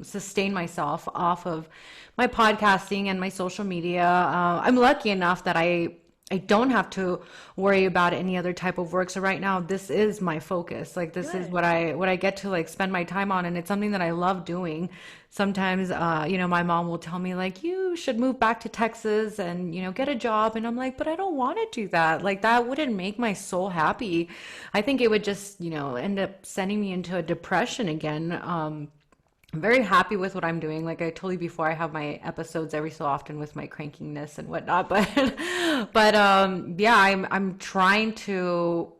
sustain myself off of my podcasting and my social media. I'm lucky enough that I don't have to worry about any other type of work. So right now, this is my focus. Like this is Good. what I get to like spend my time on, and it's something that I love doing. Sometimes, my mom will tell me like, you should move back to Texas and get a job, and I'm like, but I don't want to do that. Like that wouldn't make my soul happy. I think it would just end up sending me into a depression again. I'm very happy with what I'm doing. Like I told you before, I have my episodes every so often with my crankiness and whatnot. But yeah, I'm trying to.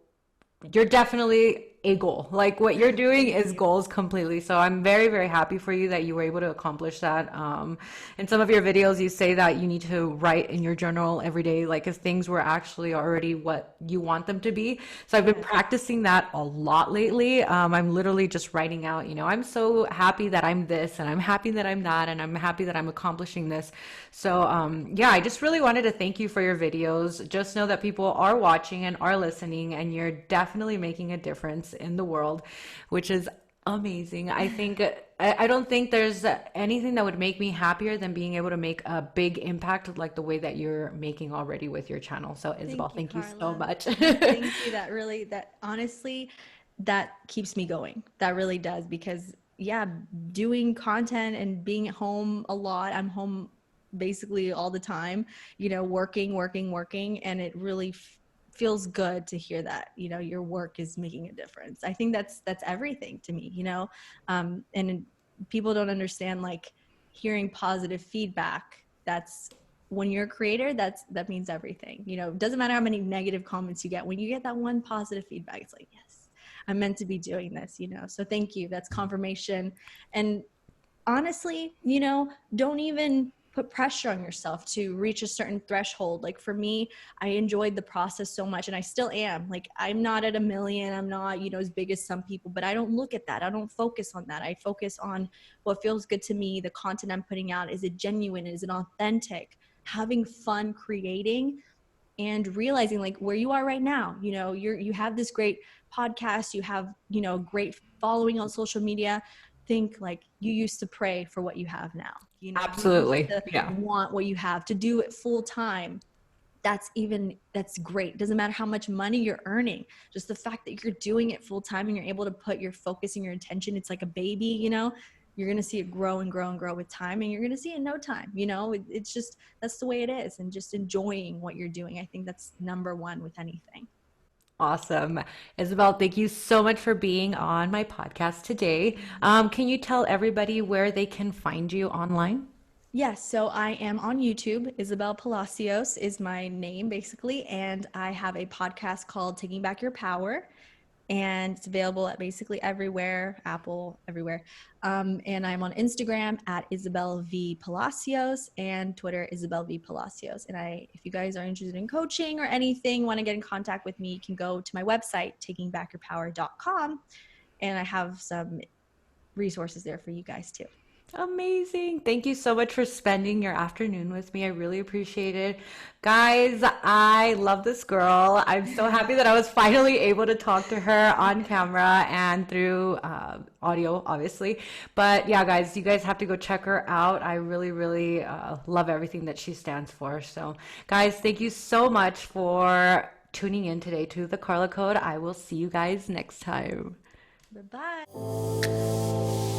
You're definitely a goal. Like what you're doing Thank is you. goals completely. So I'm very, very happy for you that you were able to accomplish that. In some of your videos, you say that you need to write in your journal every day, like if things were actually already what you want them to be. So I've been Yes. practicing that a lot lately. I'm literally just writing out, I'm so happy that I'm this, and I'm happy that I'm that, and I'm happy that I'm accomplishing this. So yeah, I just really wanted to thank you for your videos. Just know that people are watching and are listening, and you're definitely making a difference in the world, which is amazing. I don't think there's anything that would make me happier than being able to make a big impact like the way that you're making already with your channel. So Isabel, Thank you, thank you so Carla. much. Thank you. That honestly, that keeps me going. That really does because yeah, doing content and being at home a lot. I'm home basically all the time, working, working, working, and it really feels good to hear that, your work is making a difference. I think that's everything to me, and people don't understand like hearing positive feedback. That's when you're a creator, that means everything. It doesn't matter how many negative comments you get. When you get that one positive feedback, it's like, yes, I'm meant to be doing this. So thank you. That's confirmation. And honestly, don't even put pressure on yourself to reach a certain threshold. Like for me, I enjoyed the process so much and I still am. Like I'm not at a million, I'm not, as big as some people, but I don't look at that. I don't focus on that. I focus on what feels good to me, the content I'm putting out. Is it genuine? Is it authentic? having fun creating and realizing like where you are right now. You have this great podcast, you have, great following on social media. Think like you used to pray for what you have now. You used Absolutely. to Yeah. want what you have, to do it full time. That's great. Doesn't matter how much money you're earning, just the fact that you're doing it full time and you're able to put your focus and your attention. It's like a baby. You're going to see it grow and grow and grow with time, and you're going to see it in no time. It's just, that's the way it is. And just enjoying what you're doing, I think that's number one with anything. Awesome. Isabel, thank you so much for being on my podcast today. Can you tell everybody where they can find you online? Yes, so I am on YouTube. Isabel Palacios is my name, basically. And I have a podcast called Taking Back Your Power. And it's available at basically everywhere, Apple, everywhere. And I'm on Instagram at Isabel V Palacios and Twitter Isabel V Palacios. And if you guys are interested in coaching or anything, want to get in contact with me, you can go to my website, takingbackyourpower.com. And I have some resources there for you guys too. Amazing. Thank you so much for spending your afternoon with me. I really appreciate it. Guys, I love this girl. I'm so happy that I was finally able to talk to her on camera and through audio, obviously. But yeah, guys, you guys have to go check her out. I really, really love everything that she stands for. So, guys, thank you so much for tuning in today to the Carla Code. I will see you guys next time. Bye bye.